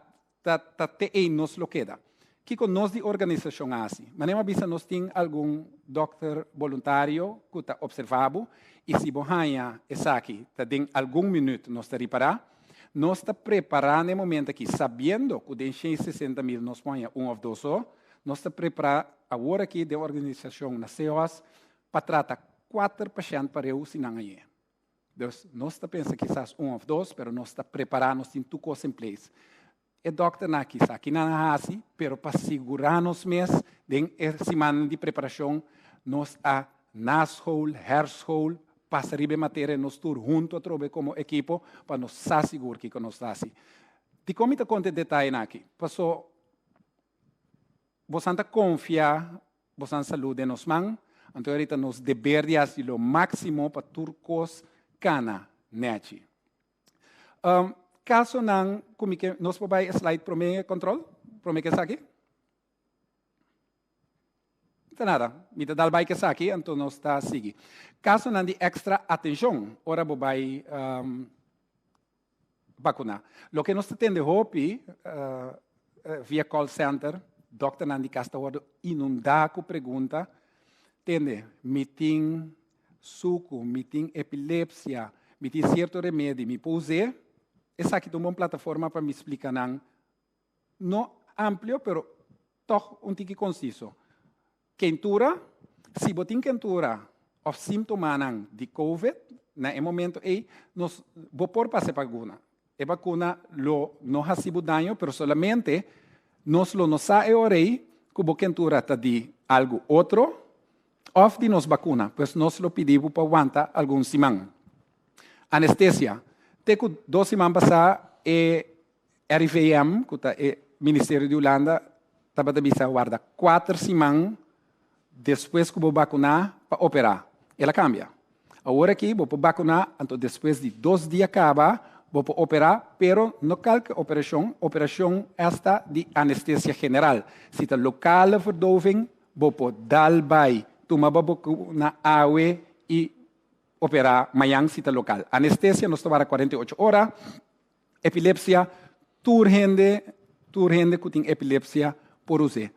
aí nos lo queda. Que com nós de organização assim, mas nem avisa nós tem algum doctor voluntário que está observado e se bohanha essa aqui, está em algum minuto nós está reparar, nós está preparando no momento aqui, sabendo que de 60 mil nós põe ou 2 horas, nós está preparando agora aqui de organização na CEOS para tratar 4 pacientes para eu se não é. Então, nós está pensando quizás 1 ou 2, mas nós está preparando, nós temos tudo coisa em place. O doctor não aqui não é assim, mas para segurar-nos mesmo, em semana de preparação, nós a nashole, hairshole, para receber matéria, nós todos juntos, como equipo, para nos assegurar que nós está assim. De como te conta detalhe aqui? Passou, você confia, você saúde de nos mãos, então ahorita nos dever de fazer o máximo para turcos cana neti. Caso não, como que nós podemos slide para o controle, para o que está aqui? Não nada, me dá o que está aqui, então nós está seguindo. Caso não de extra atenção, ora vou vacunar. O que nós temos de hope via call center, doctor não de casta inundar com pergunta, tende meeting, suco, me tem epilepsia, me tem certo remédio, me puse, essa aqui é uma plataforma para me explicar, não amplo, pero toch um tique conciso. Quentura, se você tem quentura ou sintoma de COVID, na momento aí, nós vou por passar vacuna. A vacuna não faz dano, pero solamente nós não sabe orei que a quentura está de algo outro, ou de nos vacuna, pois nós lo pedimos para aguentar algum semana. Anestesia. Teco 2 semanas passadas, RIVM, que é o Ministério de Holanda, estava a bisa guarda 4 semanas depois que vou vacinar para operar. Ela cambia. Agora aqui, vou vacinar, então depois de 2 dias acaba, vou operar, pero não calca operação esta de anestesia geral. Se a lokale verdoving, vou dar bij, tomar na água e operar amanhã se local. Anestesia nos tomara 48 horas. Epilepsia, turhende que tem epilepsia por usar.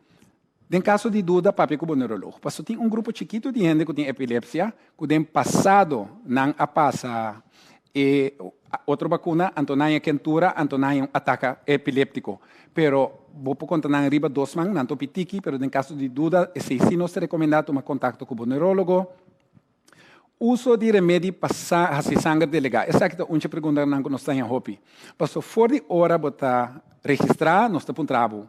Em caso de dúvida, papi como neurologo. Porque tem grupo chiquito de gente que tem epilepsia, que tem passado não a passa outra vacuna, antonaya quentura, antonaya ataque epiléptico. Pero vou contar na riba 2 semanas, não tô pitiki, pero em caso de dúvida, se não se recomenda tomar contato com o neurólogo. Uso de remédio para sangue delegado. Essa aqui é uma pergunta que nós temos em Hopi. Passou fora de hora, botar registrar, nós temos um trabalho.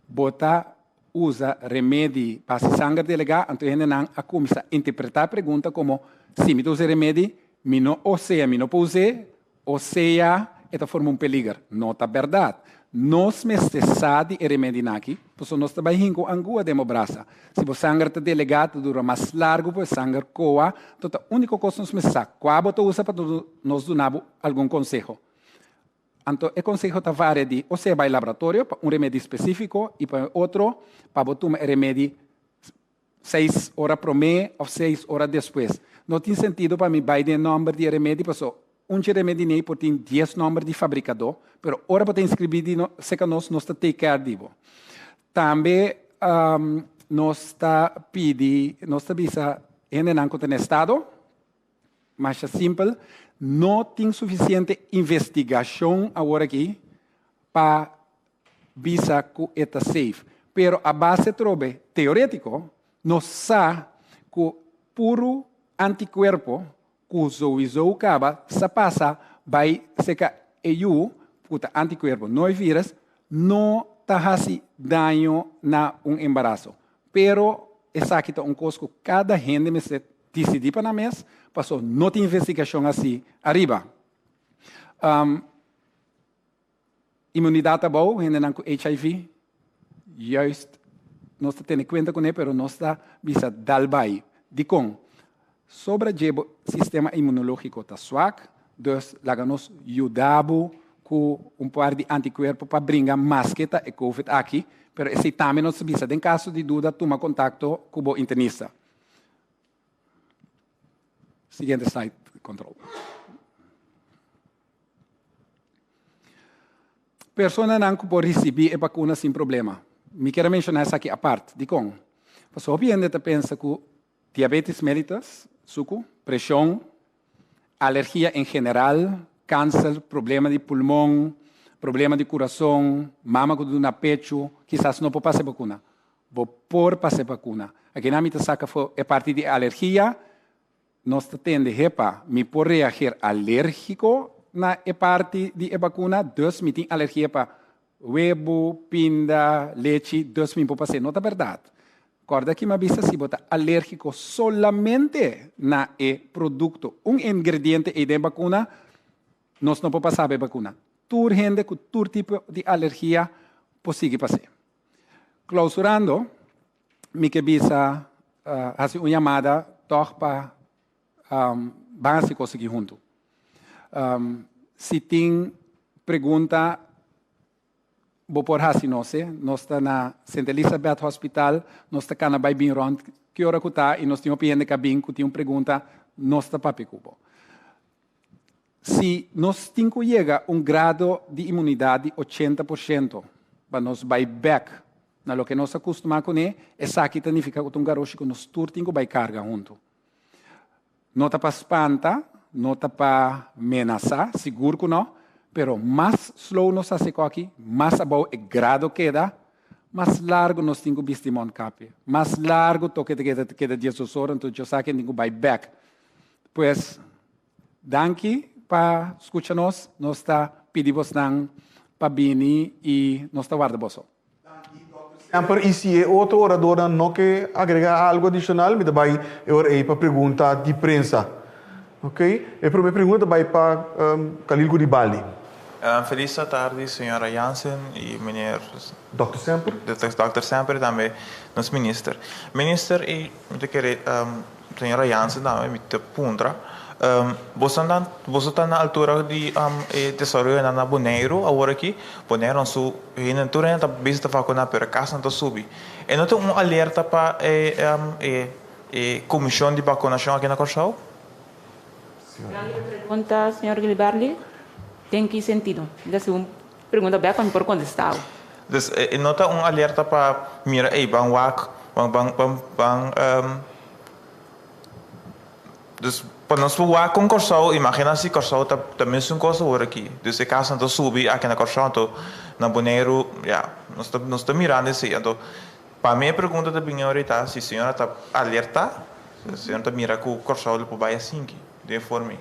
Botar usa remédio para sangue delegado, então a gente a começar a interpretar a pergunta como se me usa remédio, ou seja, me não pode ou seja, esta forma peligro. Não é verdade. Nós necessitamos de remédio aqui, porque nós trabalhamos com angua de braça. Se o sangue está delegado, dura mais largo, o sangue coa, então a única coisa que nós necessitamos, qual você usa para nós dar algum conselho. Então, o conselho está vários de, ou seja, vai ao laboratório para remédio específico e para outro, para você tomar remédio 6 horas por mês ou 6 horas depois. Não tem sentido para mim vai de número de remédio, porque remédio nem por tem 10 números de fabricador, pero ora para inscrever se que nós está take care disso. Também nós está pedi, nós está bisa não tem estado, mas é simples, não tem suficiente investigação agora aqui para bisa que está safe. Pero a base trobe teórico, nós sabe que puro anticorpo que o acaba, se passa, vai secar EU, puta anticorpo, não é vírus, não está fazendo dano na embaraço. Pero, essa aqui é uma coisa que cada gente me decide para mês, passou, não tem investigação assim, arriba. Imunidade é boa, gente não com HIV, juist, nós estamos tendo conta com ele, pero nós está bisa dalbai, de com. Sobre o sistema imunológico está suave, dus nos ajudamos com par de anticorpos para brincar mais que a COVID aqui, mas esse também não se visa. Em caso de dúvida, toma contato com o internista. Seguinte slide, control. Pessoas não podem receber a vacuna sem problema. Me quero mencionar isso aqui à parte, de com. Mas obviamente pensa que diabetes mellitus, suco, pressão, alergia em geral, câncer, problema de pulmão, problema de coração, mama com dor no pecho, quizás não pode passar vacuna. Vou por passar vacuna. Aqui na minha saca é parte de alergia, nós temos repa, me pode reagir alérgico na parte de vacuna, dus me tem alergia para huevo, pinda, leite, dus me pode passar. Não é verdade. Recorda que uma vez se bota alérgico solamente na produto, ingrediente de vacuna, nós não podemos passar a vacuna. Tur gente com tur tipo de alergia pode passar. Clausurando, me que bisa fazer uma chamada para vamos conseguir junto. Se tem pergunta, vou por assim, nós estamos na St. Elizabeth Hospital, nós estamos na Baibin Rond, que hora que está, e nós temos um cabine que tem uma pergunta, nós estamos para picubo. Se nós temos que chegar a grado de imunidade 80%, para nós vai back, na lo que nós acostumamos com ele, essa aqui significa que um garoto que nós temos que vai carga junto. Nota para espanta, nota para amenazar, seguro que não, pero mais slow nos hace aqui, mais above o grado queda, mais largo nos temos visto em capia, mais largo toque de queda 10 horas, então eu sei que tenho vai back. Pues, danke para escutar-nos, nós está pedimos para vir e nós está guardando. E se outro orador não quer agregar algo adicional, me dá para pergunta de prensa. Ok? A primeira pergunta vai para Khalil Goudibaldi. Feliz tarde, senhora Jansen e meneer Dr. Semper. Dr. Semper também, nosso ministro. Minister, e me querer, senhora Jansen também me te puntra. Você está na altura de desenvolver na Bonaire, agora aqui, Bonaire, nosso reino está bem de vacinar para casa, não subir. E não tem alerta para a comissão de vacinação aqui na Corsal? Pergunta, senhor Goudibaldi, tem que sentido? Essa é uma pergunta bem por contestar. Dus não tem alerta para mira, dus para nós voar com Corsal, imagina se Corsal também é uma coisa agora aqui. Dus se caso não subir aqui na Corsal, então na Bonaire, nós estamos mirando isso. Então, para mim a pergunta da senhora está, se a senhora está alerta, se a senhora está mirando que o Corsal vai assim, de forma.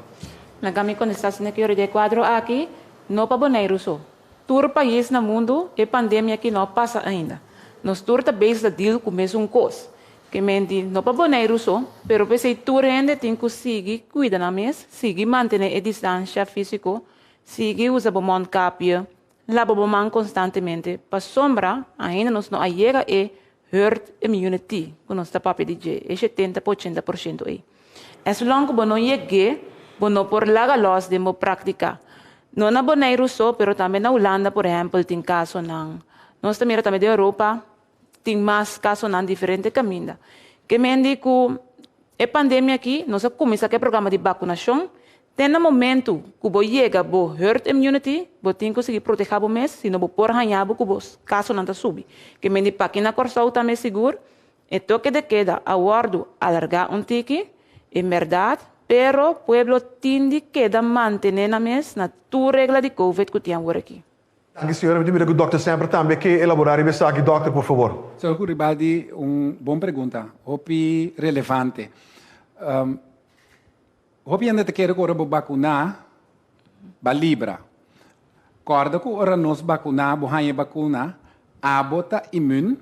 Na kami contestasse na que de quadro aqui, não para Bonaire só. Todo país no mundo, a pandemia aqui não passa ainda. Nós todos também da deal com mesmo coisa. Que mente não para Bonaire só, pero se tu rende tem que seguir cuidar na mesa, seguir manter a distância física, seguir usar o mondcapje, lavar a mão constantemente. Para sombra, ainda nós não chega a herd immunity, que nós está para pedir, é 70% aí. É só longo que não chega, não por laga los de mo prática. Não na Bonaire só, pero também na Holanda, por exemplo, tem caso não. Nós também da Europa, tem mais casos em diferentes caminhos. Que me indica que a pandemia aqui, nós começamos o programa de vacinação, tem no momento que você chega a herd immunity, você tem que conseguir proteger o mês, se não você pode ganhar o caso não subir. Que me indica que na Corsal também seguro, e toque de queda, aguardo alargar tique, é verdade, pero o pueblo tem que manter na mesa na tua regra de COVID que tem agora aqui. Dank u, senhora. Me diga que o Dr. Semper também quer elaborar e aqui, doctor, por favor. Senhor Goudibaldi, boa pergunta. Hopi relevante. Hopi ainda te quero agora vacinar, ba libra. Corda que ora nos vacinar, bohanha vacuna, abo ta imun,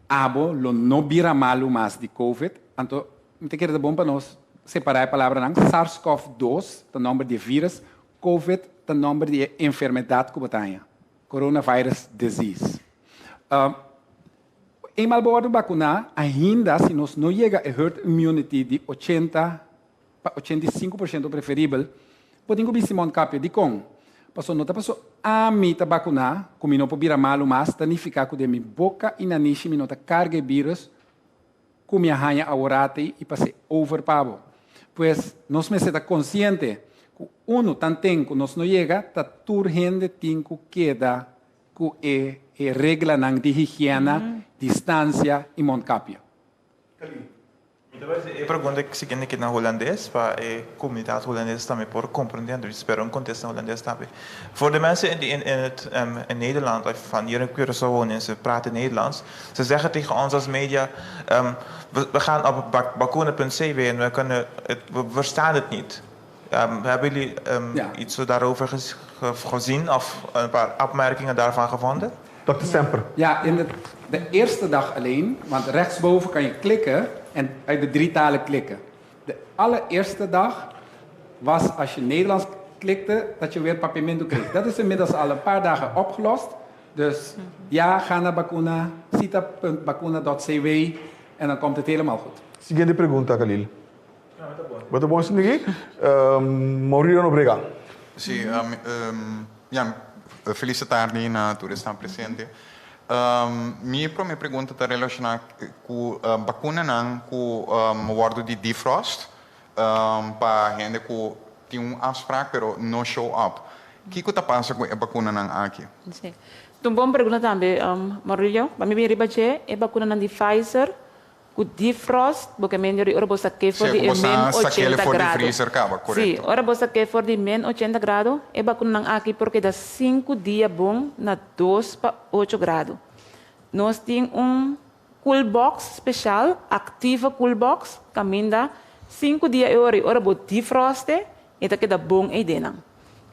abo lo no vira malo mais de COVID. Então, me te quero bom para nós separar a palavra não. SARS-CoV-2, o nome de vírus, COVID, o nome de enfermidade que tem. Coronavirus disease. Em malboro vacinar, ainda se nós não chega a herd immunity de 85% preferível, podemos ver se mondcapje de com. Passou nota passou a mita vacinar, como não pode virar malo mais, danificar com de minha boca e naniche, minha nota carga vírus, com minha ranha aurate e passei over pavo. Pues nós me está consciente que uno tan tempo nós não chega, tá turgente tempo queda com a regra de higiene, distância e mondcapje. Eu pergunto que seguinte aqui na holandês, para a comunidade holandesa também por compreender, eu espero um contexto holandês também. Voor de mensen in Nederland, van hier in Curaçao wonen, ze praten Nederlands, ze zeggen tegen ons als media, we gaan op bakuna.cw en we verstaan het niet. Hebben jullie iets daarover gezien of een paar opmerkingen daarvan gevonden? Dr. Semper. Ja, in de eerste dag alleen, want rechtsboven kan je klikken en uit de 3 talen klikken. De allereerste dag was als je Nederlands klikte, dat je weer papimento kreeg. Dat is inmiddels al een paar dagen opgelost. Dus ja, ga naar Bakuna, cita.bakuna.cw en dan komt het helemaal goed. Seguinte pergunta, Khalil. Muito bom, senhor. Maurício Nobrega. Sí, feliz tarde na todos estão presentes. Minha primeira pergunta está relacionada com a vacuna com o guardo de defrost para gente que tem afspraak, pero não show up. O que está passando com a vacuna aqui? Sim. Então, boa pergunta também, Maurício. Para mim, a vacuna de Pfizer, o defrost, porque melhor ora você quer for de você men 80 for de graus. freezer cava, correto. Sim, ora você quer for de men 80 graus, é vacuna aqui porque dá 5 dias bom na 2 para 8 graus. Nós temos cool box especial, ativa cool box, caminha 5 dias ora bo defroste, e tá que dá bom aí dentro.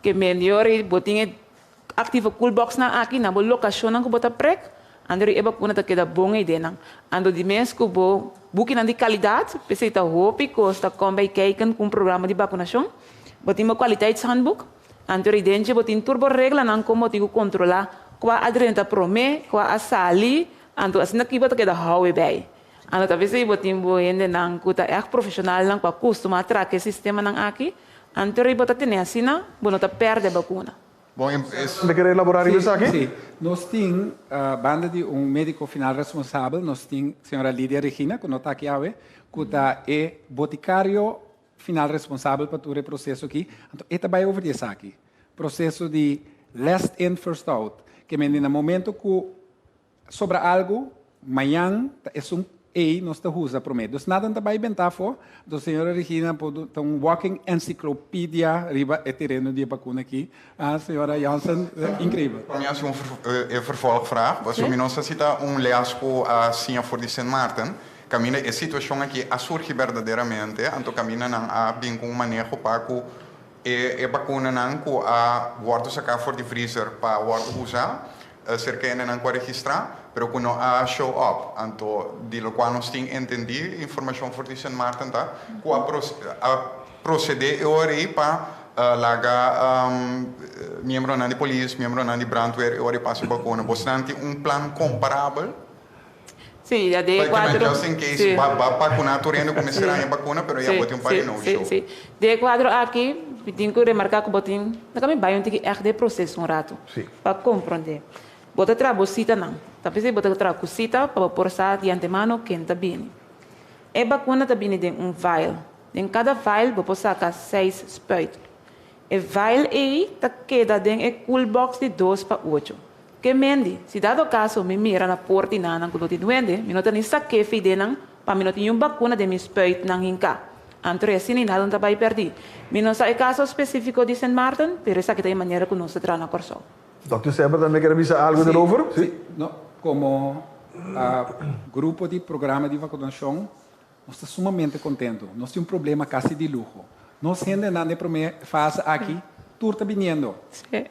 Que melhor botinha ativa cool box na aqui na locação que bota prek. Andor eba kuna ta keda bom ideia. Ando de mês que bo bukin de qualidade, pensei ta hopi costa combei kijken com programa de vacunação. Botin uma kwaliteitshandboek. Andor idente botin turbo regla nan como tigo controlar qua adrenta prome, qua asali, ando asina kiba ta keda hawe bei. Ando ta pensei botin bo ende nan kuta echt profissional nan qua costuma traque sistema nan aqui. Andor bota tene asina, bono ta perde vacuna. Bom, ¿Me quer elaborar isso aqui? Sim. Nós temos banda de médico final responsável, nós temos a senhora Lídia Regina, que não está aqui, que é boticário final responsável para todo o processo aqui. Então, ele vai over isso aqui. Processo de last in, first out. Que no momento que sobra algo, amanhã é nós estamos usando prometo. Nada está vai inventar for. A senhora Regina pode walking encyclopedia riba é terreno de vacuna aqui. A senhora Jansen, incrível. Para mim é vervolgvraag. Als we não cita leasco assim for de Saint Martin, camina a situação aqui surge verdadeiramente, então camina a bem com manejo para que vacuna não que a guarda sacar for de freezer para guarda usar, cerca de não registrar. Pero que não show up, então de lo qual nós temos entendido informação for de Saint Martin tá, que a proceder aí para laga membro de polícia, membro de brandweer aí passa vacuna. Você tem plan comparável? Sim, já dei 4. Just in case, vacunar torrendo começará a vacuna, pero já botem para não show. Sim. De 4 aqui, tenho que remarcar que botem, na caminho vai ter que de processo rato, para compreender. Bota trabocita não. Tapi se bota trabocita para porçar de antemano quem tá bem. É vacuna tá bem de vial. Em cada vial vou sacar 6 spuit. E vial aí tá queda dentro cool box de 2 para 8. Que mendi, se dado caso me mira na porta e na que do duende, me nota nem saque fide não, para me nota uma vacuna de me spuit não hinca. Antro assim nem nada tá vai perder. Me não sabe caso específico de Saint Martin, pero essa que tem maneira que não se trata na corso. Dr. Semper, também quer dizer algo erover? Sim. No, como grupo de programa de vacinação, nós estamos sumamente contentos. Nós temos um problema quase de luxo. Nós ainda na primeira fase aqui, tudo está vindo.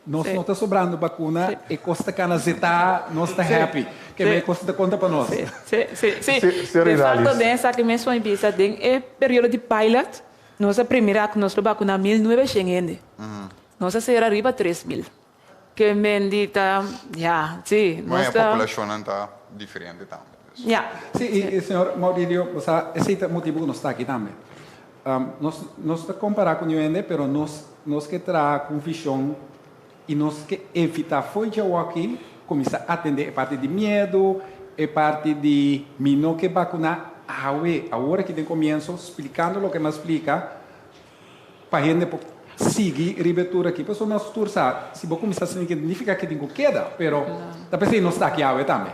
Nós não está sobrando vacuna e costa cana zeta, nós está happy. Que me costa conta para nós. Sim. De fato, dessa que mesmo em vista é período de pilot. Nossa primeira que nós vacuna 1.900. Nossa será arriba 3.000. Que bendita, sim. Mas a população não está diferente também. Sim, e senhor Maurílio, esse motivo que nós está aqui também. Nós comparamos com o UND, mas nós que traz com visão e nós que evitar foi já aqui começar a atender a parte de medo, a parte de não que vacunar agora que tem começo explicando o que nós explica para a gente seguir a ribetura aqui. Pessoal, nós tursa, se vou começar a significa que tem queda, pero da pessoa não está aqui também.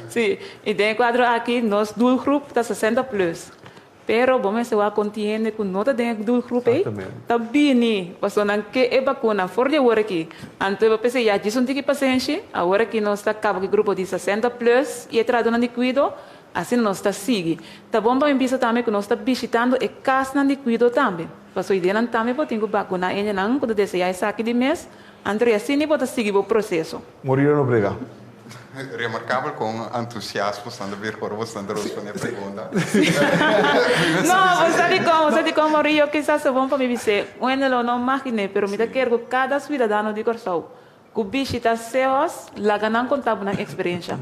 Sim. E tem quadro aqui nós do grupo tá 60 plus. Pero vamos se va contiene com nota dentro do grupo aí. Tá bem, passou não que é vacuna for de agora aqui. Então eu pensei já disso que paciente, agora que nós está acaba que grupo de 60 plus e entrado na cuido, assim nós está sigue. Tá bom para empezar também que nós está visitando e casa de cuido também. Passou ideia não também para ter vacuna ainda não quando desejar essa aqui de mês. André assim nem pode seguir o processo. Morir não brega. Remarcável com entusiasmo, estando a ver por você responder a pergunta. Não, você de como Rio, quizás é bom para me dizer, eu não imagino, pero me quero que cada cidadão de Corsol, que visita seus, lá não contava na experiência.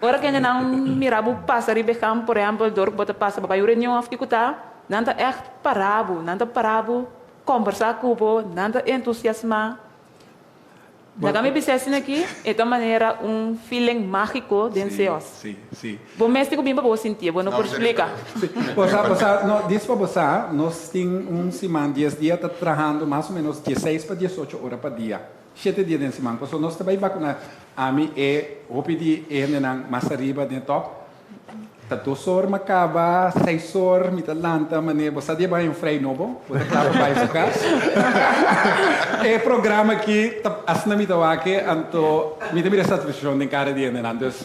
Ora que ainda não mirava o pássaro e becam, por exemplo, dor que bota pássaro para a reunião que escutar, não está parado, conversar com o não está entusiasmado. Na kami bisessin aqui, é de maneira feeling mágico dentro de nós. Sim. Bom, mas tem que vir para você sentir, não por explicar. Diz para você, nós temos semana, 10 dias, está trabalhando mais ou menos 16 para 18 horas por dia. 7 dias de semana. Nós também vacunar a mim é, vou pedir, mais arriba dentro top. Tatosor Macaba, Saisor, Mitalanta, Mané, você dia vai Frei Novo, você claro vai ficar. É programa aqui, as na mitawake, anto, mira satisfação de cara dia, né? Dus,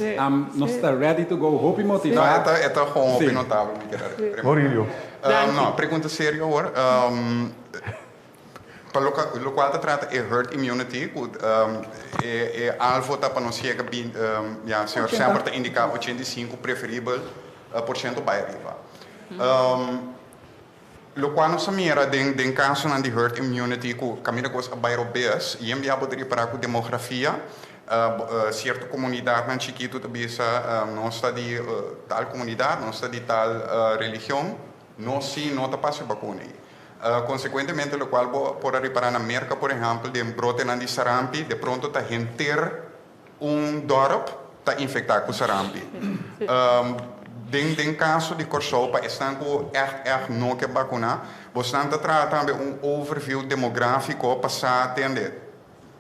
nós está ready to go, hope motivar. Não, é gewoon hope notável, Maurílio. Não, pergunta séria agora. Para o qual trata é herd immunity, é alvo para não chegar bem, já senhor sempre está indicado 85 preferível % by riba. Lo qual nós mira den caso na de herd immunity com caminho com by obes, e envia poderia para com demografia, certa comunidade na chiquito também não está de tal comunidade, não está de tal religião, não se nota para se vacinar. Consequentemente, lo qual por reparar na América, por exemplo, de brote na de sarampi, de pronto está inteiro dorp está infectado com sarampi. Den caso de Corsopa, estão com echt não que vacinar, você está tratando overview demográfico para atender.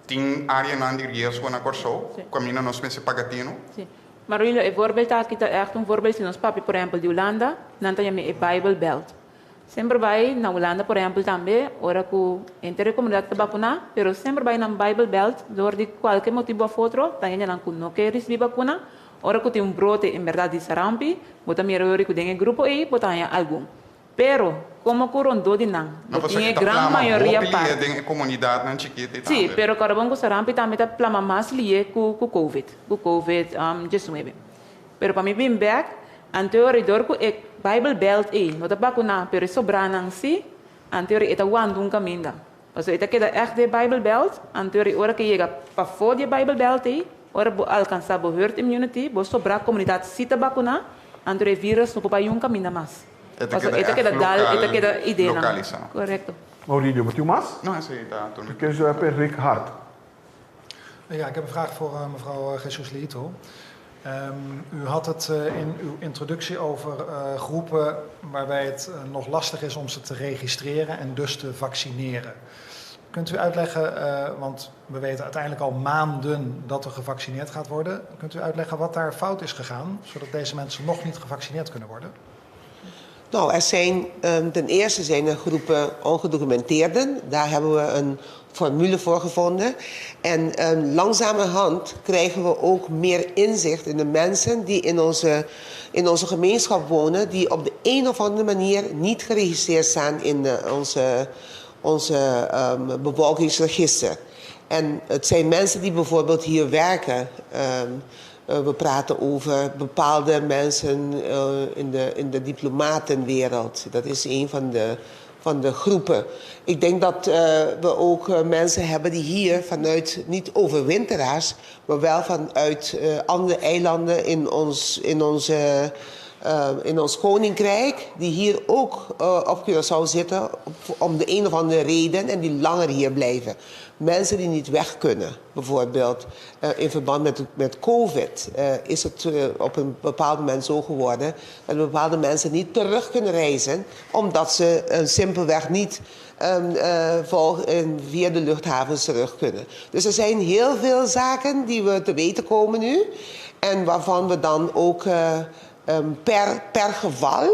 Tem área de risco na Corsopa, caminho nos pensa pagatino. Marilho, é voorbeeld aqui está echt voorbeeld se nós papi, por exemplo, de Holanda, não tem a Bible Belt. Sempre vai na Holanda, por exemplo, também, ora que entre a comunidade está vacuna, pero sempre vai na Bible Belt, door de qualquer motivo a outro, tem que não quer receber vacuna, ora que tem brote, em verdade, de sarampi, bota melhor que tem grupo E, bota algum. Pero, como curando de não, tem grande maioria parte. Tem comunidade não chiquita. Sim, pero carabão com sarampi também está plama mais lié com COVID-19. Pero para mim, bem back, anterior que Bible Belt não está vacuna, pero sobrang si, anterior está wandung caminho. Então, esta queda echt de Bible Belt, anterior hora que chega para fora de Bible Belt ora alcançar a herd immunity, bo sobra a comunidade se está vacuna, anterior vírus não pode um caminho mais. Esta queda ideia. Correto. Maurílio, wat u mas? Não, é isso tá. Ik heb Rick Hart. Ja, ik heb een vraag voor mevrouw Jesus Lito. U had het in uw introductie over groepen waarbij het nog lastig is om ze te registreren en dus te vaccineren. Kunt u uitleggen, want we weten uiteindelijk al maanden dat er gevaccineerd gaat worden. Kunt u uitleggen wat daar fout is gegaan, zodat deze mensen nog niet gevaccineerd kunnen worden? Nou, ten eerste zijn er groepen ongedocumenteerden. Daar hebben we een formule voor gevonden. En langzamerhand krijgen we ook meer inzicht in de mensen die in onze gemeenschap wonen, die op de een of andere manier niet geregistreerd staan in onze bevolkingsregister. En het zijn mensen die bijvoorbeeld hier werken. We praten over bepaalde mensen in de diplomatenwereld. Dat is een van de groepen. Ik denk dat we ook mensen hebben die hier vanuit, niet overwinteraars, maar wel vanuit andere eilanden in ons koninkrijk, die hier ook op Curaçao zitten om de een of andere reden en die langer hier blijven. Mensen die niet weg kunnen, bijvoorbeeld in verband met COVID, is het op een bepaald moment zo geworden dat bepaalde mensen niet terug kunnen reizen, omdat ze simpelweg niet via de luchthavens terug kunnen. Dus er zijn heel veel zaken die we te weten komen nu en waarvan we dan ook per geval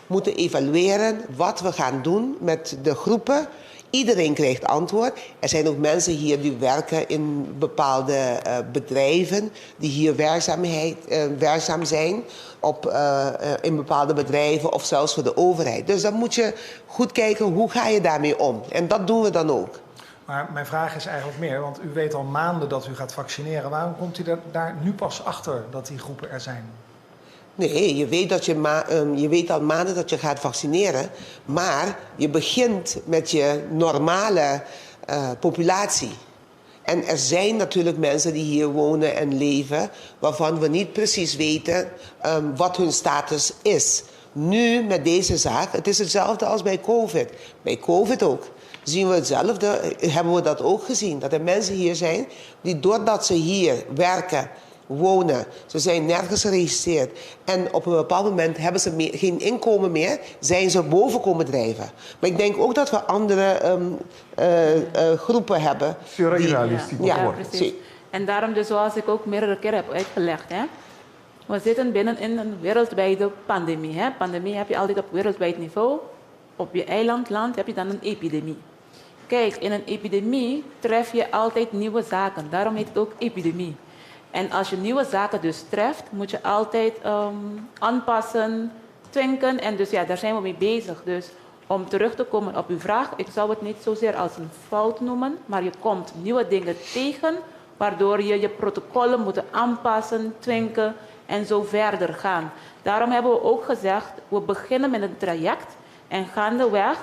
moeten evalueren wat we gaan doen met de groepen. Iedereen krijgt antwoord. Er zijn ook mensen hier die werken in bepaalde bedrijven, die hier werkzaam zijn in bepaalde bedrijven of zelfs voor de overheid. Dus dan moet je goed kijken, hoe ga je daarmee om? En dat doen we dan ook. Maar mijn vraag is eigenlijk meer, want u weet al maanden dat u gaat vaccineren. Waarom komt u daar nu pas achter dat die groepen er zijn? Nee, je weet al maanden dat je gaat vaccineren, maar je begint met je normale populatie. En er zijn natuurlijk mensen die hier wonen en leven, waarvan we niet precies weten wat hun status is. Nu met deze zaak, het is hetzelfde als bij COVID. Bij COVID ook. Zien we hetzelfde, hebben we dat ook gezien. Dat er mensen hier zijn die doordat ze hier werken, wonen, ze zijn nergens geregistreerd en op een bepaald moment hebben ze geen inkomen meer, zijn ze boven komen drijven. Maar ik denk ook dat we andere groepen hebben. Ja, precies. En daarom dus zoals ik ook meerdere keren heb uitgelegd, hè, We zitten binnen in een wereldwijde pandemie. Hè? Pandemie heb je altijd op wereldwijd niveau. Op je eilandland heb je dan een epidemie. Kijk, in een epidemie tref je altijd nieuwe zaken. Daarom heet het ook epidemie. En als je nieuwe zaken dus treft, moet je altijd aanpassen, twinken. En dus ja, daar zijn we mee bezig. Dus om terug te komen op uw vraag, ik zou het niet zozeer als een fout noemen, maar je komt nieuwe dingen tegen, waardoor je je protocollen moet aanpassen, twinken en zo verder gaan. Daarom hebben we ook gezegd, we beginnen met een traject en gaandeweg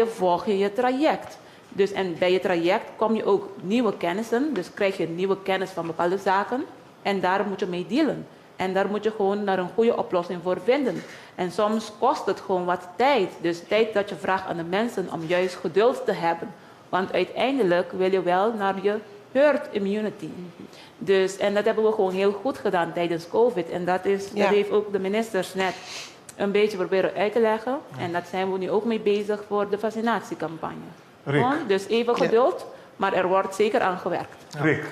volg je je traject. Dus en bij je traject kom je ook nieuwe kennissen, dus krijg je nieuwe kennis van bepaalde zaken en daar moet je mee dealen. En daar moet je gewoon naar een goede oplossing voor vinden. En soms kost het gewoon wat tijd. Dus tijd dat je vraagt aan de mensen om juist geduld te hebben. Want uiteindelijk wil je wel naar je herd immunity. Dus, en dat hebben we gewoon heel goed gedaan tijdens COVID. En dat heeft ook de ministers net een beetje proberen uit te leggen. En dat zijn we nu ook mee bezig voor de vaccinatiecampagne. Dus even geduld, maar er wordt zeker aan gewerkt. Rick.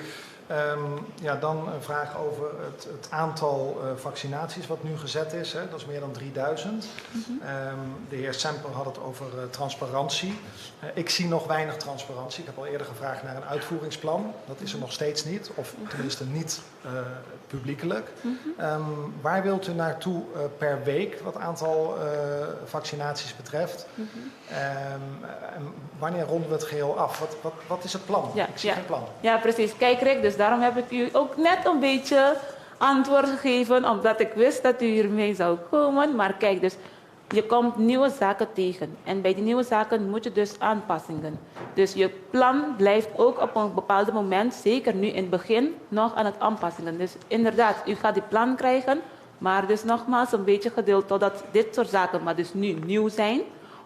Dan een vraag over het aantal vaccinaties wat nu gezet is. Hè. Dat is meer dan 3000. De heer Semper had het over transparantie. Ik zie nog weinig transparantie. Ik heb al eerder gevraagd naar een uitvoeringsplan. Dat is er nog steeds niet, of tenminste niet publiekelijk. Waar wilt u naartoe per week wat aantal vaccinaties betreft? Wanneer ronden we het geheel af? Wat is het plan? Ik zie geen plan. Ja, precies. Kijk Rick, dus daarom heb ik u ook net een beetje antwoord gegeven, omdat ik wist dat u hiermee zou komen. Maar kijk, dus je komt nieuwe zaken tegen. En bij die nieuwe zaken moet je dus aanpassingen. Dus je plan blijft ook op een bepaald moment, zeker nu in het begin, nog aan het aanpassingen. Dus inderdaad, u gaat die plan krijgen, maar dus nogmaals een beetje geduld totdat dit soort zaken, maar dus nu nieuw zijn,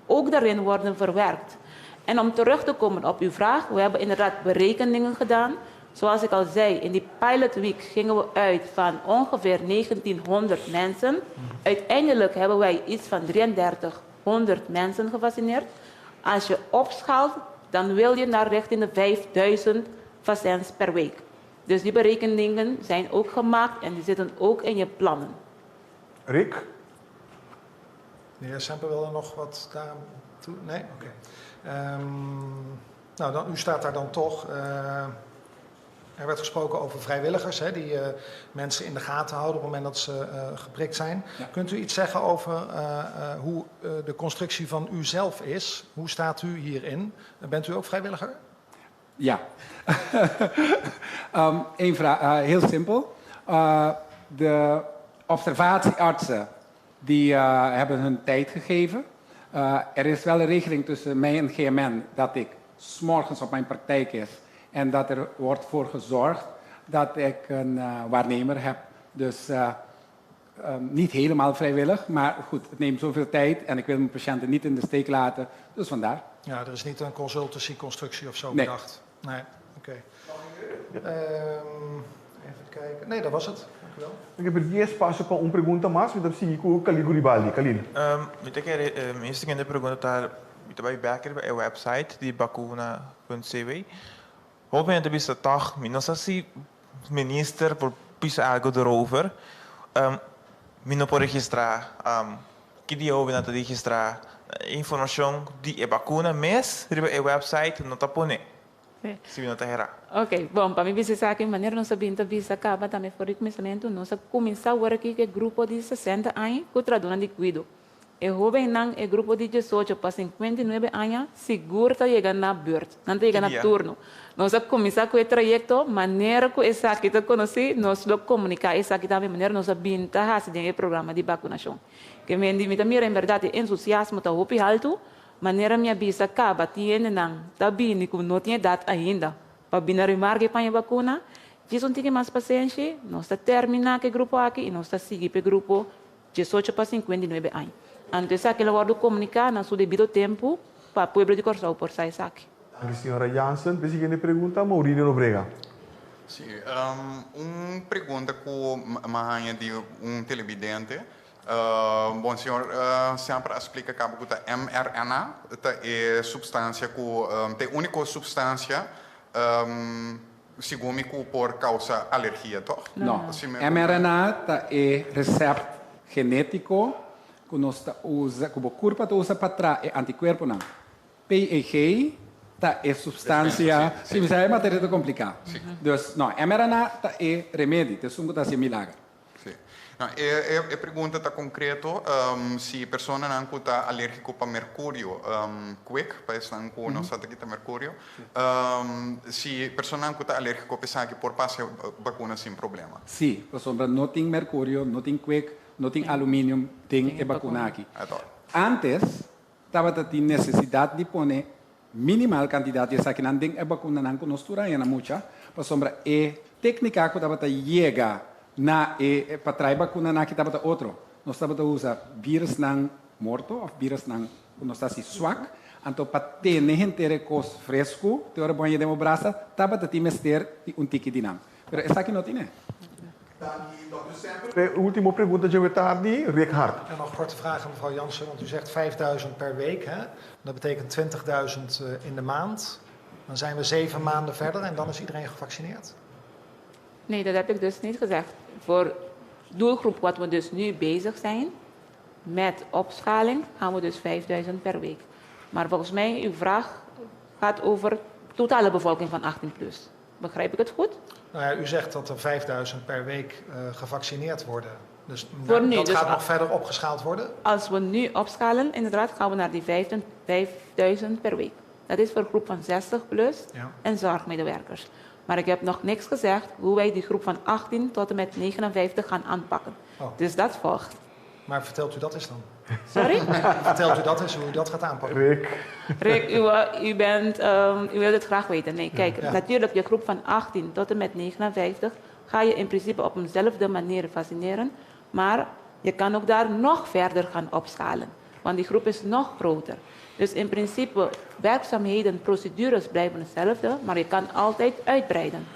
ook daarin worden verwerkt. En om terug te komen op uw vraag, we hebben inderdaad berekeningen gedaan. Zoals ik al zei, in die pilot week gingen we uit van ongeveer 1900 mensen. Uiteindelijk hebben wij iets van 3300 mensen gevaccineerd. Als je opschaalt, dan wil je naar richting de 5000 vaccins per week. Dus die berekeningen zijn ook gemaakt en die zitten ook in je plannen. Rick? De heer Semper wilde nog wat daaraan toe? Nee? Oké. U staat daar dan toch. Er werd gesproken over vrijwilligers, hè, die mensen in de gaten houden op het moment dat ze geprikt zijn. Ja. Kunt u iets zeggen over hoe de constructie van u zelf is? Hoe staat u hierin? Bent u ook vrijwilliger? Ja. Eén vraag, heel simpel. De observatieartsen die hebben hun tijd gegeven. Er is wel een regeling tussen mij en GMN dat ik 's morgens op mijn praktijk is. En dat er wordt voor gezorgd dat ik een waarnemer heb. Dus niet helemaal vrijwillig, maar goed, het neemt zoveel tijd en ik wil mijn patiënten niet in de steek laten. Dus vandaar. Ja, er is niet een consultancy-constructie of zo Nee. bedacht? Nee. Oké. Even kijken. Nee, dat was het. Dank u wel. Ik heb er 10 espaço para pergunta mais, então sim, com Caligo Ribaldi. Kalin. Weet ik, meestal in de pergunta daar, bij Becker bij website die bakuna.cw. Hoe ben je dus toch, minus als minister voor pisa algo erover, minus por registrar, que dia houve na registrar informação die bakuna mes, bij website não tá pone. Se não tá errado. Ok, bom, para mim precisa que maneira nossa binta visa acaba também por começamento nossa começar agora aqui que grupo de 60 anos que traduna de cuido. E jovem não é grupo de 18 para 59 anos seguro tá chegando na beurt, não tá chegando na turno. Nós começar com o trajeto, maneira que essa aqui tá conheci, nós lo comunicar essa aqui também maneira nossa binta has de programa de vacunação. Que me indi mira em verdade entusiasmo tá hopi alto. Maneira minha bisa acaba tiene não tá bem como não tinha data ainda para binar remarque para a vacuna. Diz um tique mais paciente, nós tá terminar que grupo aqui e nós tá seguir para grupo 18 para 59 anos. Antes aquele guardo comunicar na seu devido tempo para o povo de Corsau por sair aqui. Dank u, senhora Jansen. De siguiente pergunta, Maurílio Nobrega. Sim, pergunta com uma de televidente. Bom, senhor, sempre explica que a mRNA é substância tem única substância segundo por causa alergia, toch? No. mRNA é recept genético que nós usa, que o corpo usa para trazer anticorpo não. PEG é substância, sim, mas é matéria complicada. Então, não, mRNA é remédio, é um que milagre. Não, a pergunta está concreto, se a pessoa não está alérgico para mercúrio, quick, para estar com não sabe que mercúrio, se a pessoa não está alérgico para que por passar vacuna sem problema. Sim, por exemplo, não tem mercúrio, não tem quick, não tem alumínio, tem vacuna aqui. Antes, estava tendo necessidade de pôr minimal quantidade de essa que não tem vacuna não que nós turamos muita, por exemplo, é técnica que estava chega na para trazer vacuna na que estava outro. Nós estava usar vírus não morto, ou vírus não nós está assim swak, então para ter gente cos fresco, te hora banho de braça, estava te mester tique de não. Mas essa aqui não tem. Última pergunta de tarde, Rick Hart. En nog een korte vraag aan mevrouw Jansen, want u zegt 5.000 per week. Hè? Dat betekent 20.000 in de maand. Dan zijn we 7 maanden verder en dan is iedereen gevaccineerd. Nee, dat heb ik dus niet gezegd. Voor de doelgroep wat we dus nu bezig zijn, met opschaling, gaan we dus 5.000 per week. Maar volgens mij, uw vraag gaat over de totale bevolking van 18 plus. Begrijp ik het goed? Nou ja, u zegt dat er 5.000 per week gevaccineerd worden. Dus voor nu, dat dus gaat nog verder opgeschaald worden? Als we nu opschalen, inderdaad, gaan we naar die 5.000 per week. Dat is voor de groep van 60 plus en zorgmedewerkers. Maar ik heb nog niks gezegd hoe wij die groep van 18 tot en met 59 gaan aanpakken. Oh. Dus dat volgt. Maar vertelt u dat eens dan? Sorry? Vertelt u dat eens hoe u dat gaat aanpakken? Rick, u wilt het graag weten. Nee, kijk, natuurlijk je groep van 18 tot en met 59 ga je in principe op eenzelfde manier vaccineren. Maar je kan ook daar nog verder gaan opschalen. Want die groep is nog groter. Dus in principe, werkzaamheden, procedures blijven hetzelfde, maar je kan altijd uitbreiden.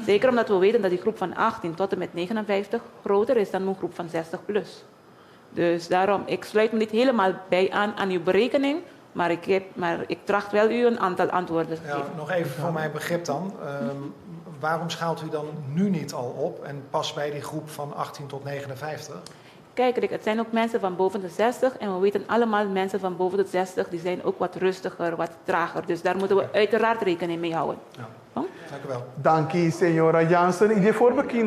Zeker omdat we weten dat die groep van 18 tot en met 59 groter is dan een groep van 60 plus. Dus daarom, ik sluit me niet helemaal bij aan uw berekening, maar ik tracht wel u een aantal antwoorden te geven. Nog even voor mijn begrip dan. Waarom schaalt u dan nu niet al op en pas bij die groep van 18 tot 59? Kijk, Rick, het zijn ook mensen van boven de 60 en we weten allemaal mensen van boven de 60 die zijn ook wat rustiger, wat trager. Dus daar moeten we uiteraard rekening mee houden. Ja. Dank u wel. Dank u, senhora Jansen. E de forma que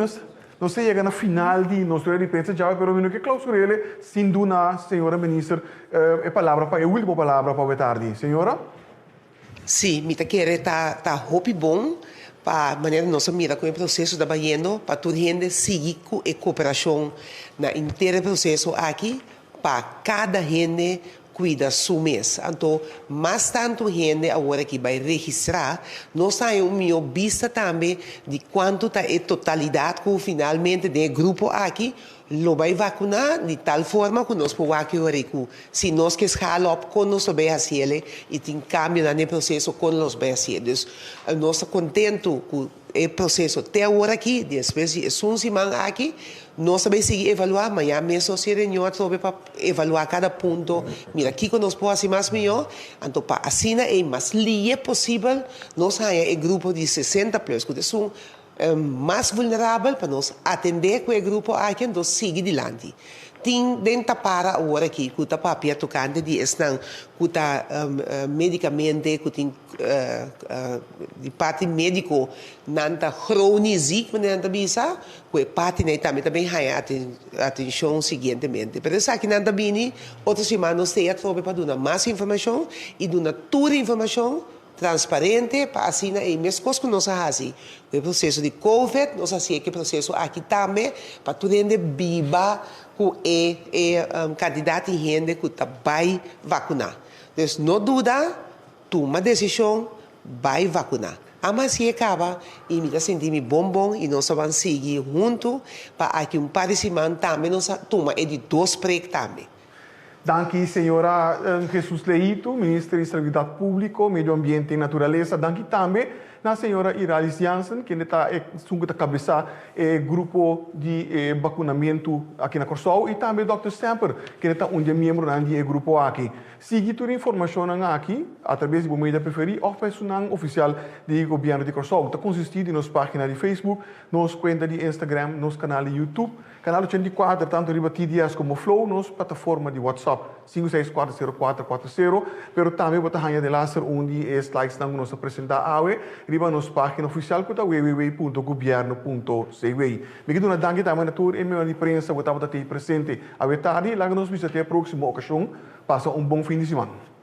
nós chegamos na final de nossa reprensa já, pero eu quero clausurar sem dúvida, senhora ministra, a palavra para a última palavra para a tarde, senhora. Sim, me querer tá hopi bom para maneira nossa mira com o processo da Baiano, para toda gente seguir com a cooperação na inteiro processo aqui, para cada gente cuida su mês. Então, mais tanto gente agora que vai registrar, nós temos uma vista também de quanto está a totalidade que finalmente do grupo aqui lo vai vacunar de tal forma que nós podemos aqui, se nós que escala com nós vai fazer e tem cambio no processo com nós vai fazer. Então, nós estamos contentos com o processo até agora aqui, depois de uma semana aqui, nós vamos seguir evaluar, amanhã mesmo se reunião para evaluar cada ponto. Mira, aqui que nós podemos fazer mais melhor, então para assim é mais livre possível, nós temos um grupo de 60 plus, que são mais vulnerável para nós atender com o grupo aqui, então seguir adiante. Tem dentro para agora aqui, que está papel tocante de estão, que está medicamento, que tem de parte médico, não está cronizico, não está bisa, que parte né também há atenção seguintemente. Por isso aqui não está bem, outra semana nós temos para dar mais informação e dar toda a informação transparente para assim e mesmo coisas que nós fazemos o processo de COVID nós fazemos que processo aqui também para toda gente viva com candidato e gente que vai vacinar. Então não dúvida, toma decisão, vai vacinar. Mas se acaba e me sentir bom e nós vamos seguir junto para aqui parecimento também nós toma de 2 pregos também. Dank u, senhora Jesus Leito, ministra de Estabilidade Pública, Meio Ambiente e Natureza. Dank u também, na senhora Iralis Jansen, que está a cabeça grupo de vacunamento aqui na Corsol, e também Dr. Semper, que está um membro do grupo aqui. Siga toda a informação aqui, através do meio preferir, ou personal oficial do governo de Corsol. Está consistido em nossa página de Facebook, nossa conta de Instagram, nosso canal de YouTube, canal 84, tanto riba TDS como Flow, nossa plataforma de WhatsApp, 5640440, pero também você ganha de laser onde é slides que nós apresentamos, riba nossa página oficial, que é www.governo.cw. Me quedo na dangue também na tour, e meio de imprensa, você está presente a tarde, lá nos visita até a próxima ocasião. Passa um bom fim de semana.